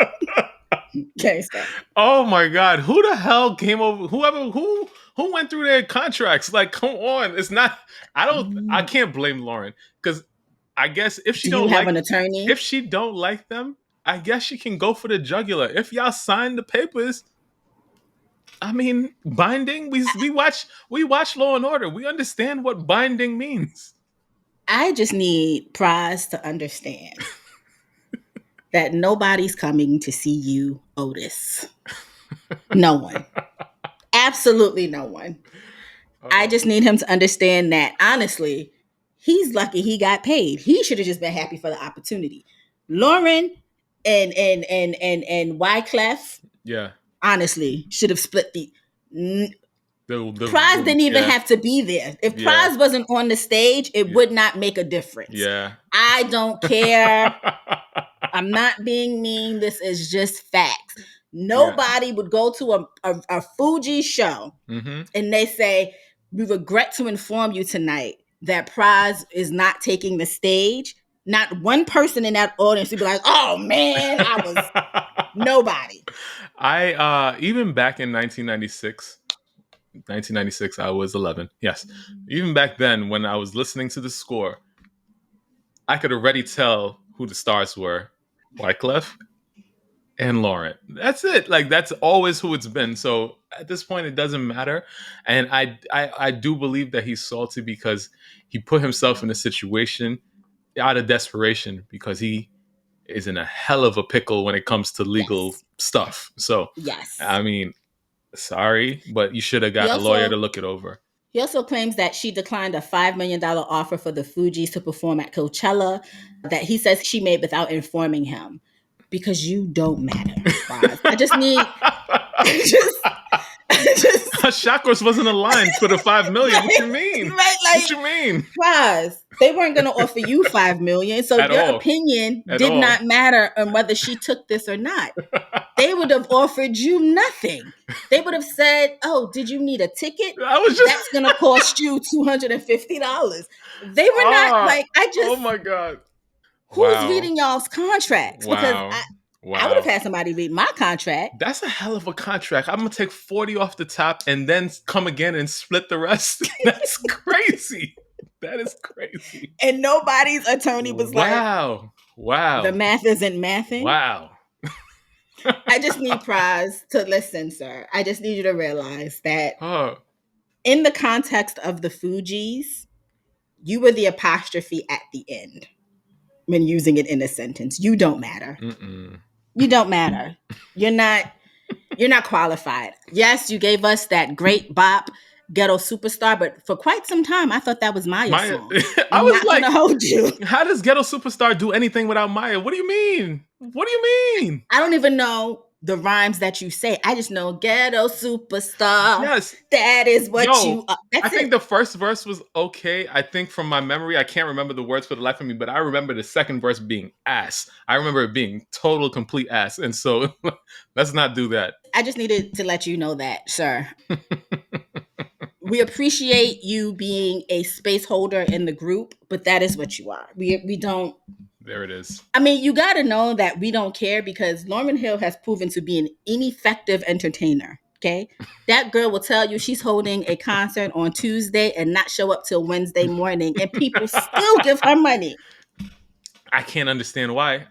can't stop. Oh my God! Who the hell came over? Who went through their contracts? Like, come on! It's not. I can't blame Lauryn, because I guess if she don't have an attorney, if she don't like them, I guess she can go for the jugular. If y'all sign the papers, I mean, binding. We watch Law and Order. We understand what binding means. I just need Pras to understand that nobody's coming to see you, Otis. No one. Absolutely no one. I just need him to understand that, honestly, he's lucky he got paid. He should have just been happy for the opportunity. Lauryn and Wyclef, honestly, should have split the Pras didn't even have to be there. If Pras wasn't on the stage, it would not make a difference. Yeah. I don't care. I'm not being mean. This is just facts. Nobody would go to a Fuji show and they say, we regret to inform you tonight that Pras is not taking the stage. Not one person in that audience would be like, oh man, I was nobody. I even back in 1996, I was 11. Yes. Even back then, when I was listening to the score, I could already tell who the stars were. Wyclef and Lauryn. That's it. Like that's always who it's been. So at this point, it doesn't matter. And I do believe that he's salty because he put himself in a situation out of desperation because he is in a hell of a pickle when it comes to legal stuff. So Yes. I mean, sorry, but you should have got a lawyer to look it over. He also claims that she declined a $5 million offer for the Fugees to perform at Coachella that he says she made without informing him. Because you don't matter, Pras. I just need... Her chakras wasn't aligned for the $5 million. Right, what you mean? Right, like, what you mean? Pras, they weren't going to offer you $5 million, so your opinion did not matter on whether she took this or not. They would have offered you nothing. They would have said, "Oh, did you need a ticket? That's going to cost you $250." They were not like. Oh my god. Who's reading y'all's contracts? Wow. Because I would have had somebody read my contract. That's a hell of a contract. I'm going to take 40 off the top and then come again and split the rest. That's crazy. That is crazy. And nobody's attorney was like, wow. The math isn't mathing. Wow. I just need Pras to listen, sir. I just need you to realize that in the context of the Fugees, you were the apostrophe at the end when using it in a sentence. You don't matter. Mm-mm. You don't matter. You're not qualified. Yes, you gave us that great bop, Ghetto Superstar, but for quite some time, I thought that was Maya's song. I was not like, gonna hold you. How does Ghetto Superstar do anything without Maya? What do you mean? What do you mean? I don't even know the rhymes that you say. I just know Ghetto Superstar. Yes. That is what you are. I think the first verse was okay. I think from my memory, I can't remember the words for the life of me, but I remember the second verse being ass. I remember it being total, complete ass. And so let's not do that. I just needed to let you know that, sir. We appreciate you being a space holder in the group, but that is what you are. We don't... There it is. I mean, you got to know that we don't care because Lauryn Hill has proven to be an ineffective entertainer, okay? That girl will tell you she's holding a concert on Tuesday and not show up till Wednesday morning, and people still give her money. I can't understand why.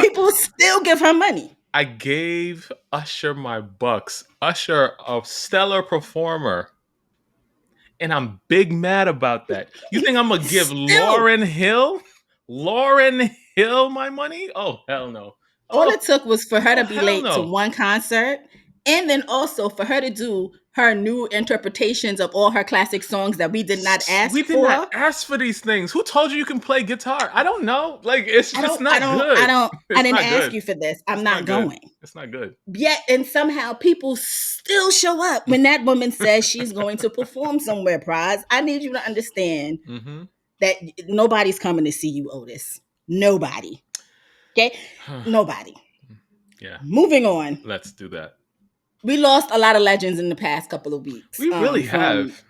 People still give her money. I gave Usher my bucks. Usher, a stellar performer. And I'm big mad about that. You think I'm going to give Lauryn Hill my money? Oh, hell no. All it took was for her to be late to one concert, and then also for her to do her new interpretations of all her classic songs that we did not ask for. We did not ask for these things. Who told you can play guitar? I don't know. Like, it's just not good. I didn't ask you for this. I'm not going. It's not good. Yet, and somehow people still show up when that woman says she's going to perform somewhere, Pras. I need you to understand that nobody's coming to see you, Otis. Nobody. Okay? Nobody. Yeah. Moving on. Let's do that. We lost a lot of legends in the past couple of weeks. We really have.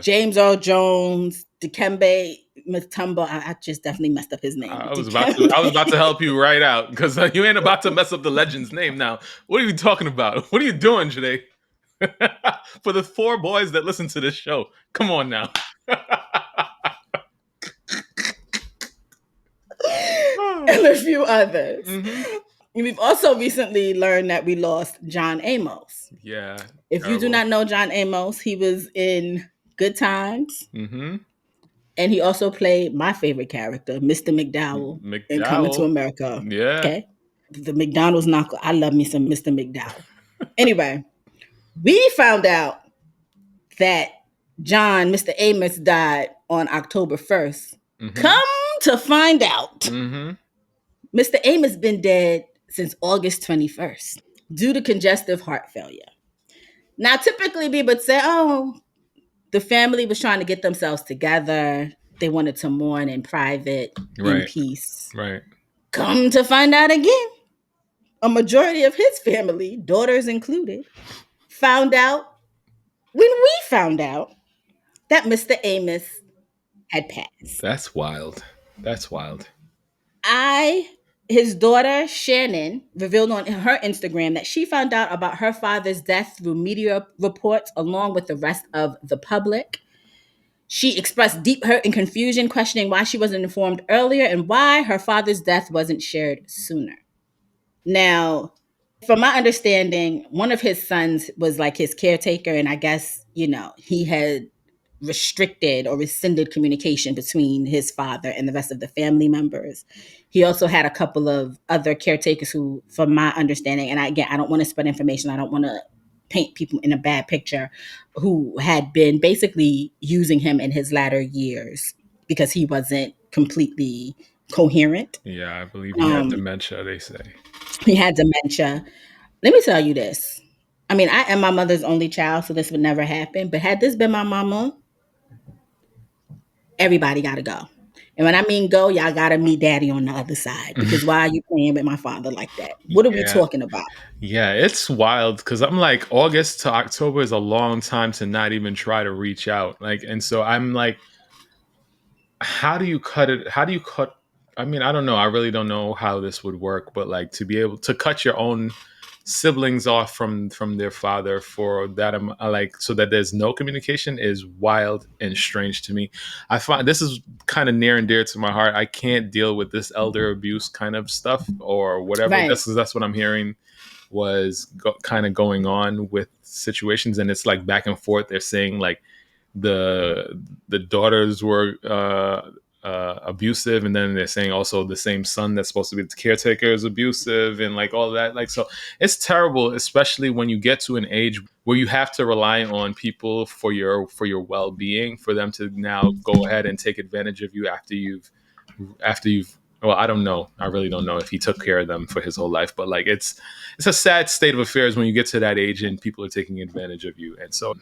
James Earl Jones, Dikembe Mutombo. I just definitely messed up his name. I was about to help you right out because you ain't about to mess up the legend's name now. What are you talking about? What are you doing, Joyhdae? For the 4 boys that listen to this show, come on now. And a few others. We've also recently learned that we lost John Amos. Yeah. If you do not know John Amos, he was in Good Times. And he also played my favorite character, Mr. McDowell, in Coming to America. Yeah. Okay. The McDonald's knuckle. I love me some Mr. McDowell. Anyway, we found out that Mr. Amos died on October 1st. Come to find out, Mr. Amos been dead since August 21st due to congestive heart failure. Now, typically people would say, oh, the family was trying to get themselves together. They wanted to mourn in private, in peace. Right. Come to find out again, a majority of his family, daughters included, found out when we found out that Mr. Amos had passed. That's wild. His daughter, Shannon, revealed on her Instagram that she found out about her father's death through media reports along with the rest of the public. She expressed deep hurt and confusion, questioning why she wasn't informed earlier and why her father's death wasn't shared sooner. Now, from my understanding, one of his sons was like his caretaker, and I guess, he had restricted or rescinded communication between his father and the rest of the family members. He also had a couple of other caretakers who, from my understanding, and I don't want to spread information, I don't want to paint people in a bad picture, who had been basically using him in his latter years because he wasn't completely coherent. Yeah, I believe he had dementia, they say. He had dementia. Let me tell you this. I mean, I am my mother's only child, so this would never happen. But had this been my mama, everybody got to go. And when I mean go, y'all got to meet daddy on the other side. Because why are you playing with my father like that? What are we talking about? Yeah, it's wild because I'm like, August to October is a long time to not even try to reach out. And so I'm like, how do you cut it? How do you cut? I mean, I don't know. I really don't know how this would work, but to be able to cut your own siblings off from their father for that, so that there's no communication is wild and strange to me. I find this is kind of near and dear to my heart. I can't deal with this elder abuse kind of stuff or whatever. Right. That's what I'm hearing was kind of going on with situations, and it's like back and forth. They're saying like the daughters were abusive, and then they're saying also the same son that's supposed to be the caretaker is abusive, and like all that. So it's terrible, especially when you get to an age where you have to rely on people for your well-being, for them to now go ahead and take advantage of you after you've well, I don't know. I really don't know if he took care of them for his whole life, but it's a sad state of affairs when you get to that age and people are taking advantage of you. And so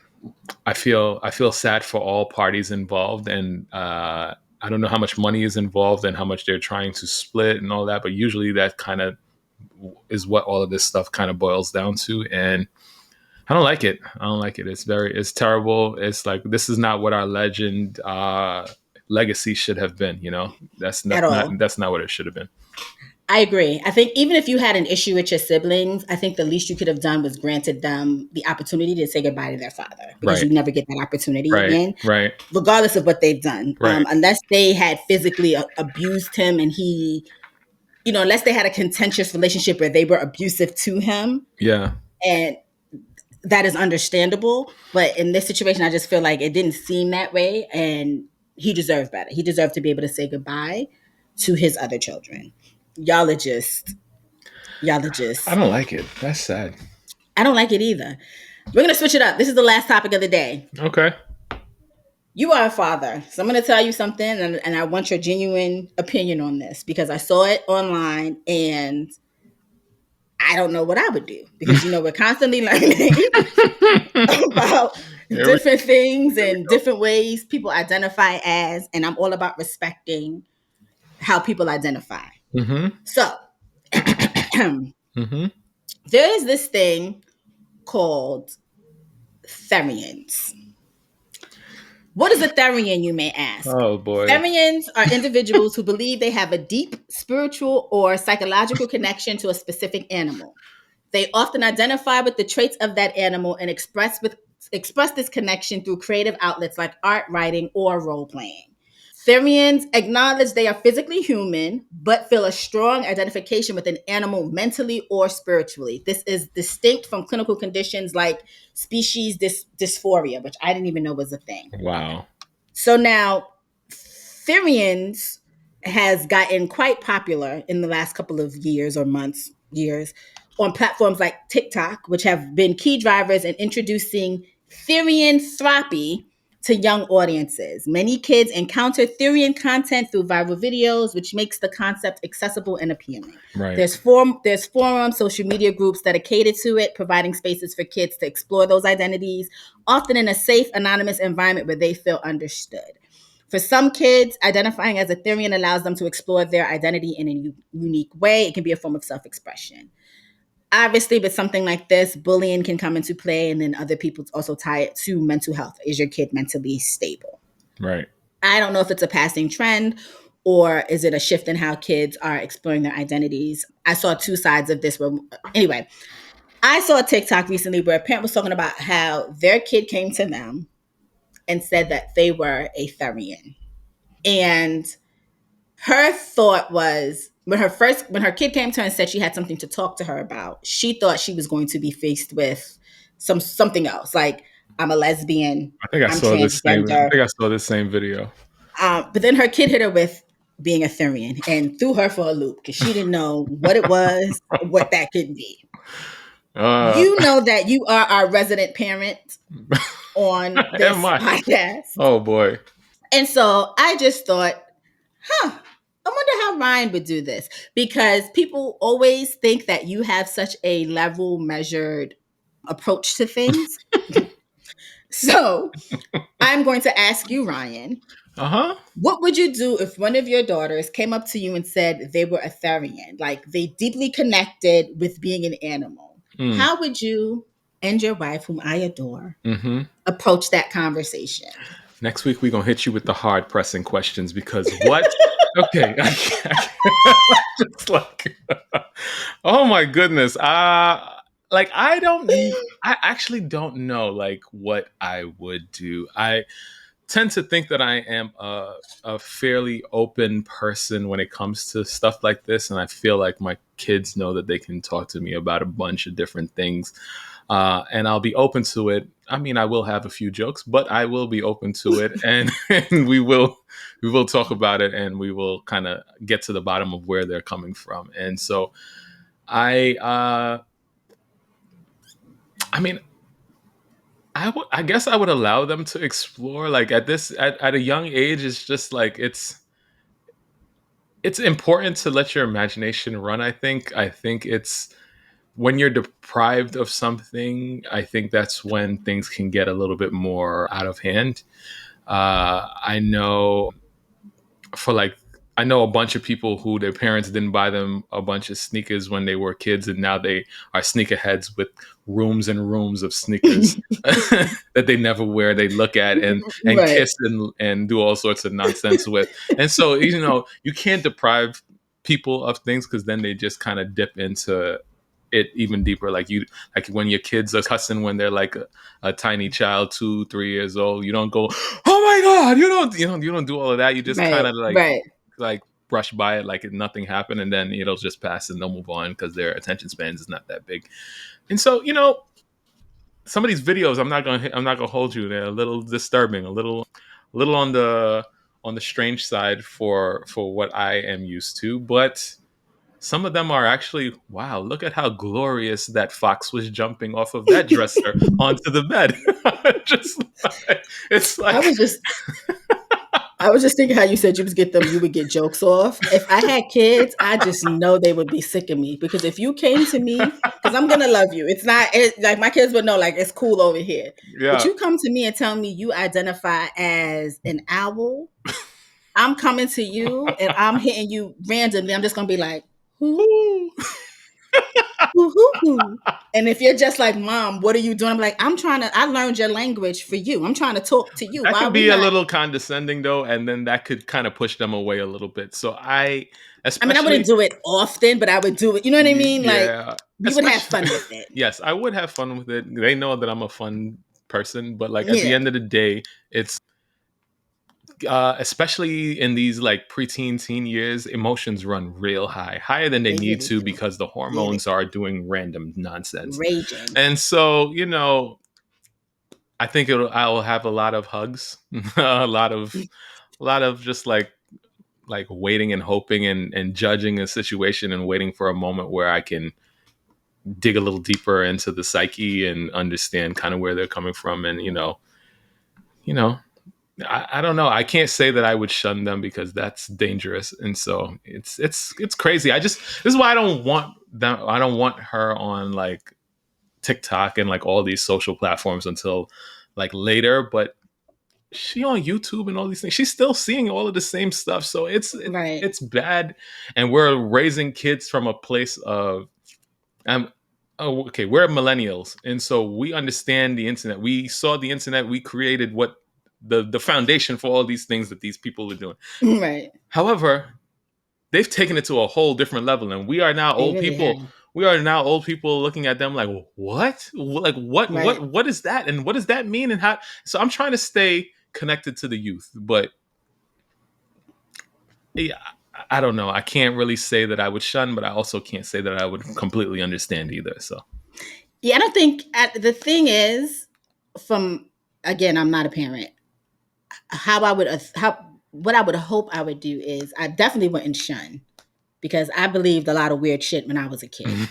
I feel sad for all parties involved, and I don't know how much money is involved and how much they're trying to split and all that, but usually that kind of is what all of this stuff kind of boils down to. And I don't like it. It's terrible. It's like, this is not what our legend legacy should have been. That's not what it should have been. I agree. I think even if you had an issue with your siblings, I think the least you could have done was granted them the opportunity to say goodbye to their father, because you never get that opportunity again, regardless of what they've done. Unless they had physically abused him and he, unless they had a contentious relationship where they were abusive to him. Yeah. And that is understandable. But in this situation, I just feel like it didn't seem that way, and he deserved better. He deserved to be able to say goodbye to his other children. Y'all are just. I don't like it. That's sad. I don't like it either. We're going to switch it up. This is the last topic of the day. Okay. You are a father. So I'm going to tell you something, and I want your genuine opinion on this, because I saw it online and I don't know what I would do, because, we're constantly learning about different things and different ways people identify as, and I'm all about respecting how people identify. Mm-hmm. So there is this thing called Therians. What is a Therian, you may ask? Oh, boy. Therians are individuals who believe they have a deep spiritual or psychological connection to a specific animal. They often identify with the traits of that animal and express this connection through creative outlets like art, writing, or role-playing. Therians acknowledge they are physically human, but feel a strong identification with an animal mentally or spiritually. This is distinct from clinical conditions like species dysphoria, which I didn't even know was a thing. Wow. So now, Therians has gotten quite popular in the last couple of years on platforms like TikTok, which have been key drivers in introducing Therian therapy to young audiences. Many kids encounter Therian content through viral videos, which makes the concept accessible and appealing. Right. There's forums, social media groups dedicated to it, providing spaces for kids to explore those identities, often in a safe, anonymous environment where they feel understood. For some kids, identifying as a Therian allows them to explore their identity in a unique way. It can be a form of self-expression. Obviously, with something like this, bullying can come into play, and then other people also tie it to mental health. Is your kid mentally stable? Right. I don't know if it's a passing trend, or is it a shift in how kids are exploring their identities. I saw two sides of this. Anyway, I saw a TikTok recently where a parent was talking about how their kid came to them and said that they were a Therian. And her thought was, when her kid came to her and said she had something to talk to her about, she thought she was going to be faced with something else, like, I'm a lesbian, I think I I'm saw this same. I transgender. think I saw this same video. But then her kid hit her with being a Therian and threw her for a loop because she didn't know what it was, what that could be. You know that you are our resident parent on this podcast. Oh boy. And so I just thought, I wonder how Ryan would do this, because people always think that you have such a level measured approach to things. So I'm going to ask you, Ryan, what would you do if one of your daughters came up to you and said they were a Therian, like they deeply connected with being an animal? How would you and your wife, whom I adore, approach that conversation? Next week, we're going to hit you with the hard pressing questions, because what? Okay. Just like, oh my goodness. Like, I actually don't know, like, what I would do. I tend to think that I am a fairly open person when it comes to stuff like this. And I feel like my kids know that they can talk to me about a bunch of different things. And I'll be open to it. I mean, I will have a few jokes, but I will be open to it, and we will talk about it, and we will kind of get to the bottom of where they're coming from. And so, I mean, I guess I would allow them to explore. Like at a young age, it's just like it's important to let your imagination run. I think it's, when you're deprived of something, I think that's when things can get a little bit more out of hand. I know a bunch of people who their parents didn't buy them a bunch of sneakers when they were kids, and now they are sneakerheads with rooms and rooms of sneakers that they never wear. They look at and right. Kiss and do all sorts of nonsense with. And so, you can't deprive people of things, because then they just kind of dip into it even deeper. Like when your kids are cussing when they're like a tiny child, 2-3 years old, you don't go, oh my God, you don't do all of that. You just kind of like brush by it like nothing happened, and then it'll just pass and they'll move on, because their attention spans is not that big. And so, some of these videos, I'm not gonna hold you, they're a little disturbing, a little on the strange side for what I am used to, but some of them are actually, wow, look at how glorious that fox was jumping off of that dresser onto the bed. It's like, I was just thinking how you said you would get jokes off. If I had kids, I just know they would be sick of me, because if you came to me, because I'm gonna love you. It's not like my kids would know, like, it's cool over here. Yeah. But you come to me and tell me you identify as an owl, I'm coming to you and I'm hitting you randomly. I'm just gonna be like, who? And if you're just like, Mom, what are you doing? I'm like, I learned your language for you. I'm trying to talk to you. That could be a little condescending though, and then that could kind of push them away a little bit. So I wouldn't do it often, but I would do it. You know what I mean? Yeah. Like, you would have fun with it. Yes, I would have fun with it. They know that I'm a fun person, but like at the end of the day, it's especially in these like preteen, teen years, emotions run real higher than they need to, because the hormones are doing random nonsense. Raging. And so, I think I'll have a lot of hugs, a lot of just like waiting and hoping and judging a situation and waiting for a moment where I can dig a little deeper into the psyche and understand kind of where they're coming from. And, I don't know. I can't say that I would shun them, because that's dangerous. And so it's crazy. This is why I don't want them. I don't want her on like TikTok and like all these social platforms until like later, but she on YouTube and all these things, she's still seeing all of the same stuff. So it's bad. And we're raising kids from a place of, we're millennials. And so we understand the internet. We saw the internet. We created what the foundation for all these things that these people are doing. Right. However, they've taken it to a whole different level, and we are now old people. Have. We are now old people looking at them like, what? Like what? Right. What is that? And what does that mean? And how? So I'm trying to stay connected to the youth. But yeah, I don't know. I can't really say that I would shun, but I also can't say that I would completely understand either. So Yeah, I don't think the thing is, again, I'm not a parent. What I would hope I would do is I definitely wouldn't shun because I believed a lot of weird shit when I was a kid.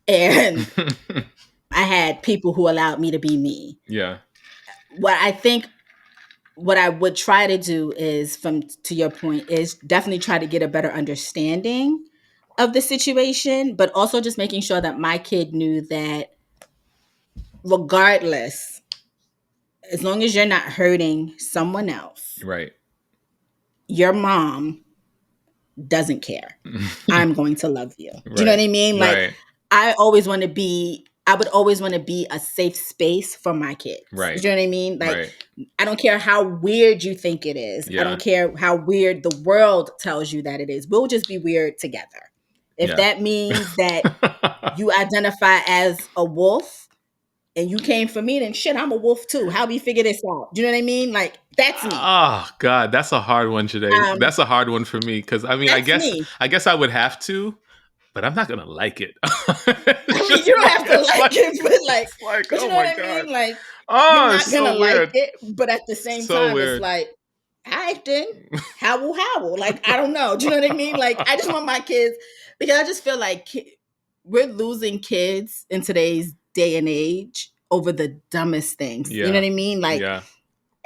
And I had people who allowed me to be me. Yeah. What I would try to do is, to your point, is definitely try to get a better understanding of the situation, but also just making sure that my kid knew that regardless, as long as you're not hurting someone else, Right. your mom doesn't care. I'm going to love you. Right. Do you know what I mean? Like, right. I would always want to be a safe space for my kids. Right. Do you know what I mean? Like, right. I don't care how weird you think it is. Yeah. I don't care how weird the world tells you that it is. We'll just be weird together. If that means that you identify as a wolf and you came for me, then shit, I'm a wolf too. How we figure this out? Do you know what I mean? Like, that's me. Oh God, that's a hard one today. That's a hard one for me because I mean, I guess I would have to, but I'm not gonna like it. You don't have to like it, but you know what I mean? Like, you're not gonna like it, but at the same time, weird. It's like, all right then, howl. Like, I don't know. Do you know what I mean? Like, I just want my kids, because I just feel like we're losing kids in today's day and age over the dumbest things. Yeah. You know what I mean? Like,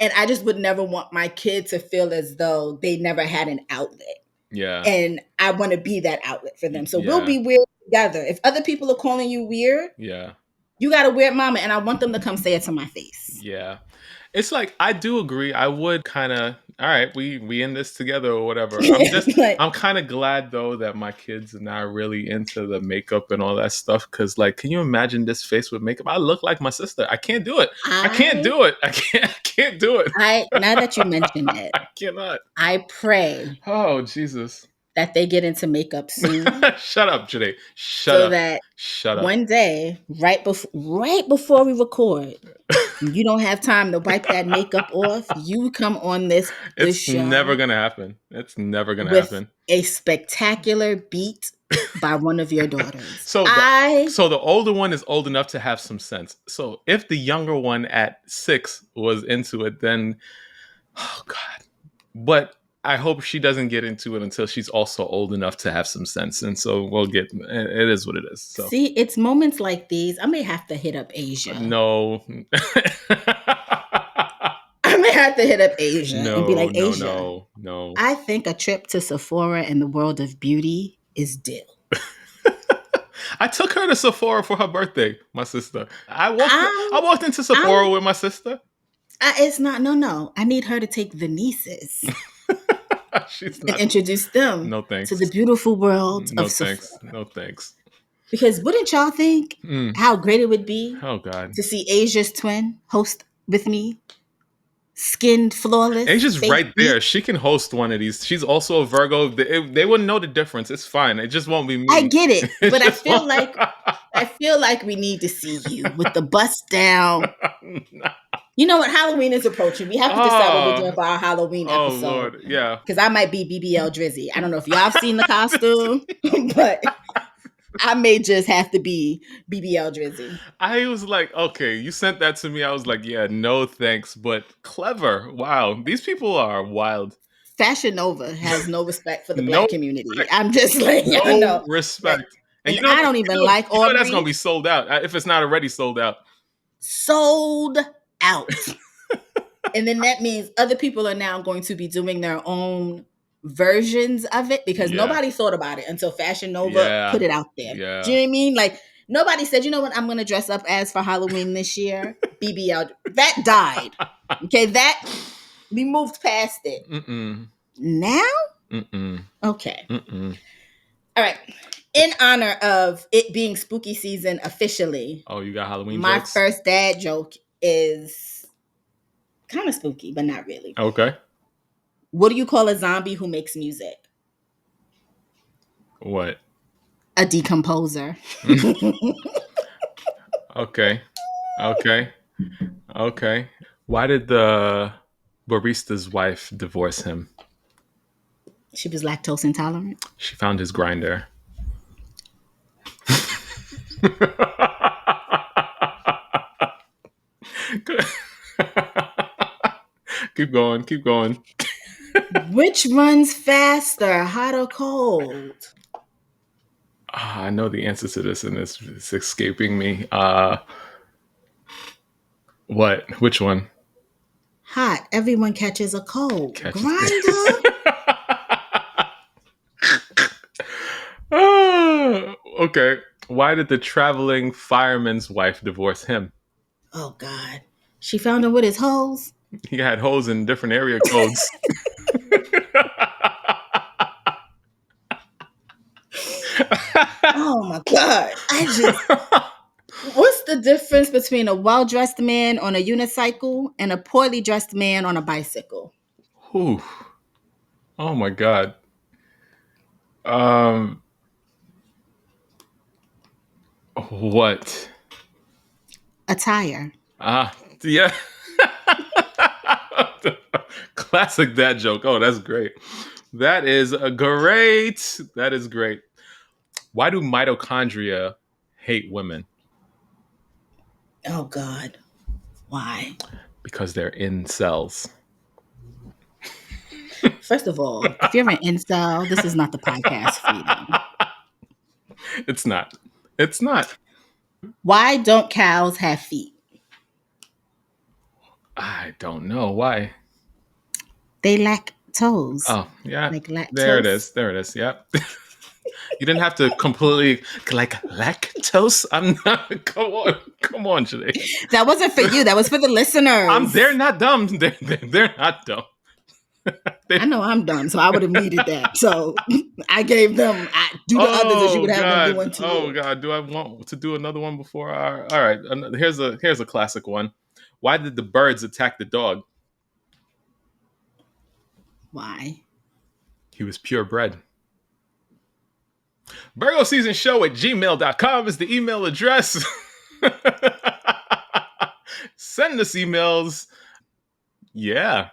and I just would never want my kid to feel as though they never had an outlet. Yeah. And I want to be that outlet for them. So we'll be weird together. If other people are calling you weird, you got a weird mama, and I want them to come say it to my face. Yeah. It's like, I do agree. I would kind of, all right, we in this together or whatever. I'm kind of glad though that my kids are not really into the makeup and all that stuff. Cause like, can you imagine this face with makeup? I look like my sister. I can't do it. I can't do it. I can't do it. Now that you mention it, I cannot. I pray. Oh, Jesus. That they get into makeup soon. Shut up, Jaydee. Shut up. One day, right before we record, you don't have time to wipe that makeup off. You come on this show. It's never gonna happen. It's never gonna happen. A spectacular beat by one of your daughters. So the older one is old enough to have some sense. So if the younger one at 6 was into it, then oh God. But I hope she doesn't get into it until she's also old enough to have some sense. And so it is what it is. So. See, it's moments like these. I may have to hit up Asia. No. I may have to hit up Asia and be like, Asia, no. I think a trip to Sephora in the world of beauty is due. I took her to Sephora for her birthday, my sister. I walked into Sephora with my sister. It's not, no. I need her to take the nieces. And introduce them to the beautiful world of Sephora. No thanks. Because wouldn't y'all think how great it would be to see Asia's twin host with me? Skinned flawless. Asia's right there. She can host one of these. She's also a Virgo. They wouldn't know the difference. It's fine. It just won't be me. I get it. But I feel like we need to see you with the bust down. You know what? Halloween is approaching. We have to decide what we're doing for our Halloween episode. Oh, Lord. Yeah. Because I might be BBL Drizzy. I don't know if y'all have seen the costume, but I may just have to be BBL Drizzy. I was like, okay, you sent that to me. I was like, yeah, no thanks, but clever. Wow. These people are wild. Fashion Nova has no respect for the Black community. I'm just like, no respect. And I don't even like Aubrey. That's going to be sold out if it's not already sold out. Sold out. And then that means other people are now going to be doing their own versions of it because nobody thought about it until Fashion Nova put it out there. Yeah. Do you know what I mean? Like, nobody said, you know what I'm going to dress up as for Halloween this year? BBL. That died. Okay, we moved past it. Mm-mm. Now? Mm-mm. Okay. Mm-mm. All right. In honor of it being spooky season officially. Oh, you got Halloween my jokes? first dad joke is kind of spooky, but not really. Okay. What do you call a zombie who makes music? What? A decomposer. Okay. Why did the barista's wife divorce him? She was lactose intolerant. She found his grinder. Keep going. Keep going. Which runs faster, hot or cold? I know the answer to this, and it's escaping me. What? Which one? Hot. Everyone catches a cold. Catches- Grinder. Okay. Why did the traveling fireman's wife divorce him? Oh God. She found him with his hose. He had holes in different area codes. Oh my God. What's the difference between a well-dressed man on a unicycle and a poorly dressed man on a bicycle? Whew. Oh my God. What? Attire. Yeah. Classic dad joke. Oh, that's great. That is great. That is great. Why do mitochondria hate women? Oh God. Why? Because they're in cells. First of all, if you're an incel, this is not the podcast for you. It's not. It's not. Why don't cows have feet? I don't know. Why? They lack toes. Oh, yeah. Like lactose. There it is. There it is. Yep. You didn't have to completely like lactose. I'm not. Come on, Janae. That wasn't for you. That was for the listeners. They're not dumb. They're not dumb. I know I'm dumb, so I would have needed that. So I gave them. Do the others as you would have them doing too. Oh God, do I want to do another one before? All right. Here's a classic one. Why did the birds attack the dog? Why? He was purebred. Virgo Season Show at gmail.com is the email address. Send us emails. Yeah.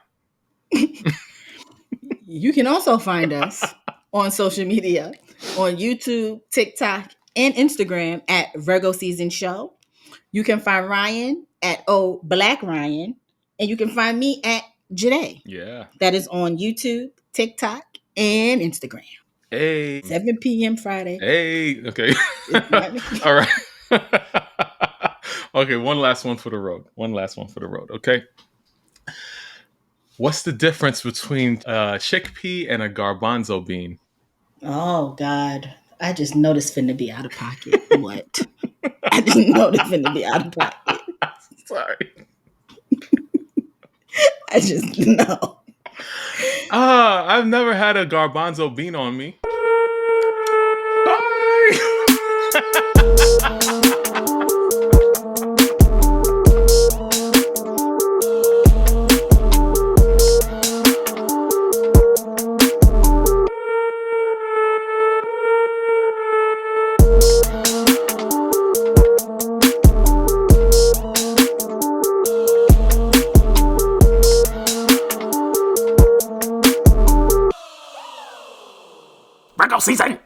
You can also find us on social media, on YouTube, TikTok, and Instagram at Virgo Season Show. You can find Ryan at Black Ryan, and you can find me at Joyhdae. Yeah. That is on YouTube, TikTok, and Instagram. Hey. 7 p.m. Friday. Hey. Okay. All right. Okay. One last one for the road. Okay. What's the difference between a chickpea and a garbanzo bean? Oh, God. I just know this finna be out of pocket. What? I just know this finna be out of pocket. Sorry. I just know. I've never had a garbanzo bean on me. Bye. Virgo season!